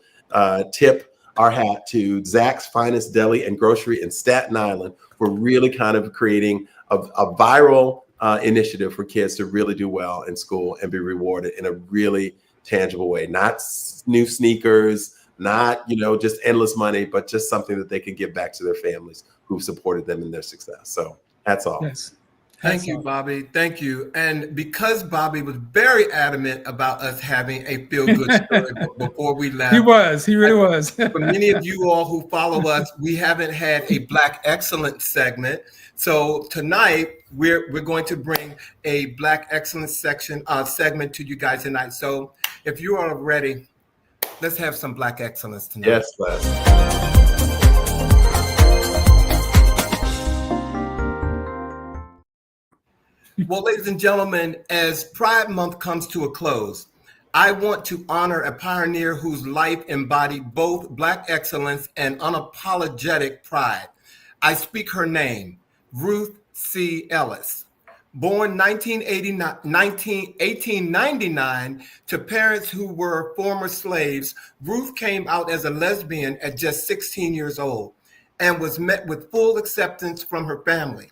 tip our hat to Zach's Finest Deli and Grocery in Staten Island for really kind of creating a viral initiative for kids to really do well in school and be rewarded in a really tangible way. Not new sneakers, not, just endless money, but just something that they can give back to their families who've supported them in their success. So that's all. Yes. Thank you, Bobby. Thank you. And because Bobby was very adamant about us having a feel-good story before we left. He really was. For many of you all who follow us, we haven't had a Black Excellence segment. So tonight, we're going to bring a Black Excellence segment to you guys tonight. So if you are ready, let's have some Black Excellence tonight. Yes, Les. Well, ladies and gentlemen, as Pride Month comes to a close, I want to honor a pioneer whose life embodied both Black excellence and unapologetic pride. I speak her name, Ruth C. Ellis. Born 1899 to parents who were former slaves, Ruth came out as a lesbian at just 16 years old and was met with full acceptance from her family.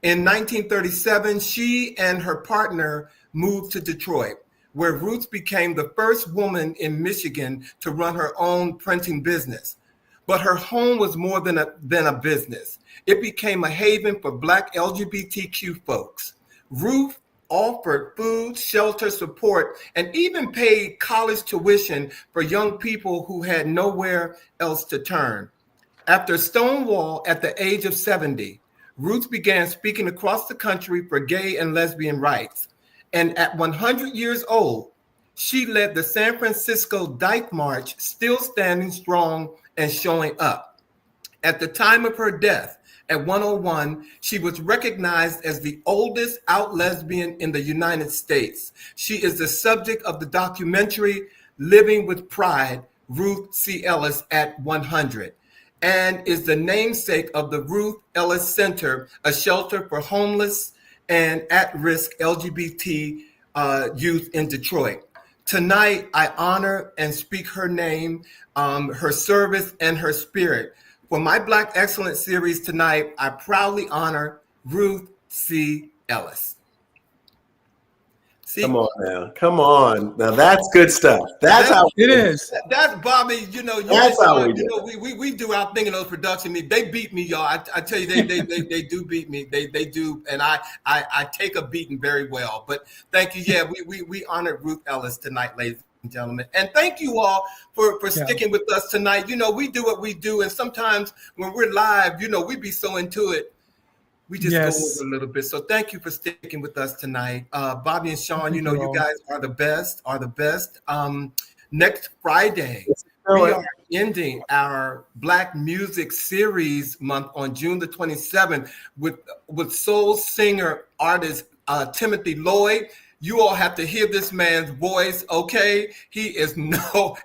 In 1937, she and her partner moved to Detroit, where Ruth became the first woman in Michigan to run her own printing business. But her home was more than a business. It became a haven for Black LGBTQ folks. Ruth offered food, shelter, support, and even paid college tuition for young people who had nowhere else to turn. After Stonewall at the age of 70, Ruth began speaking across the country for gay and lesbian rights. And at 100 years old, she led the San Francisco Dyke March, still standing strong and showing up. At the time of her death, at 101, she was recognized as the oldest out lesbian in the United States. She is the subject of the documentary Living with Pride, Ruth C. Ellis at 100, and is the namesake of the Ruth Ellis Center, a shelter for homeless and at-risk LGBT youth in Detroit. Tonight, I honor and speak her name, her service, and her spirit. For my Black Excellence series tonight, I proudly honor Ruth C. Ellis. See, come on now. Come on. Now that's good stuff. That's how it is. That's Bobby. That's how we do. We do our thing in those production. They beat me, y'all. I tell you, they do beat me. They do, and I take a beating very well. But thank you. Yeah, we honored Ruth Ellis tonight, ladies and gentlemen, and thank you all for sticking with us tonight. We do what we do, and sometimes when we're live, we be so into it. We just go over a little bit. So thank you for sticking with us tonight. Bobby and Sean, you guys are the best, next Friday, we are ending our Black Music Series month on June the 27th with soul singer artist Timothy Lloyd. You all have to hear this man's voice, okay? He is no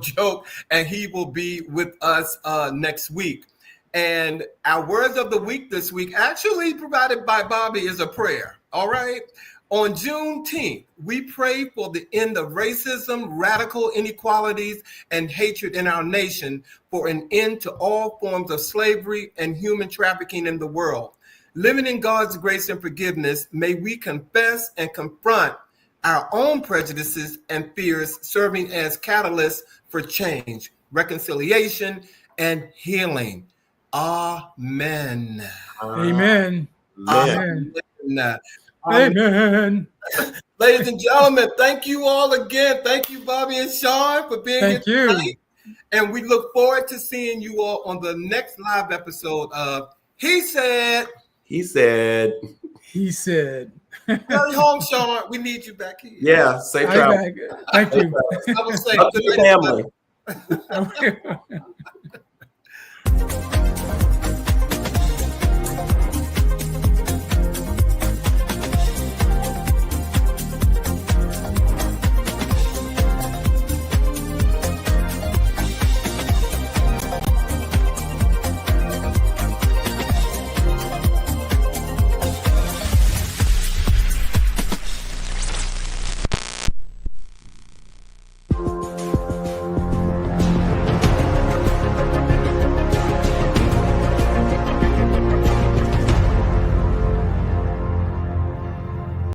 joke, and he will be with us next week. And our words of the week this week, actually provided by Bobby, is a prayer. All right. On Juneteenth, we pray for the end of racism, radical inequalities, and hatred in our nation, for an end to all forms of slavery and human trafficking in the world. Living in God's grace and forgiveness, may we confess and confront our own prejudices and fears, serving as catalysts for change, reconciliation, and healing. Amen. Amen. Amen. Amen. Ladies and gentlemen, thank you all again. Thank you, Bobby and Sean, for being here tonight. And we look forward to seeing you all on the next live episode of He Said. He said. He said. Hurry home, Sean. We need you back here. Yeah, safe travel. Thank you. I will say Up to the family. Okay.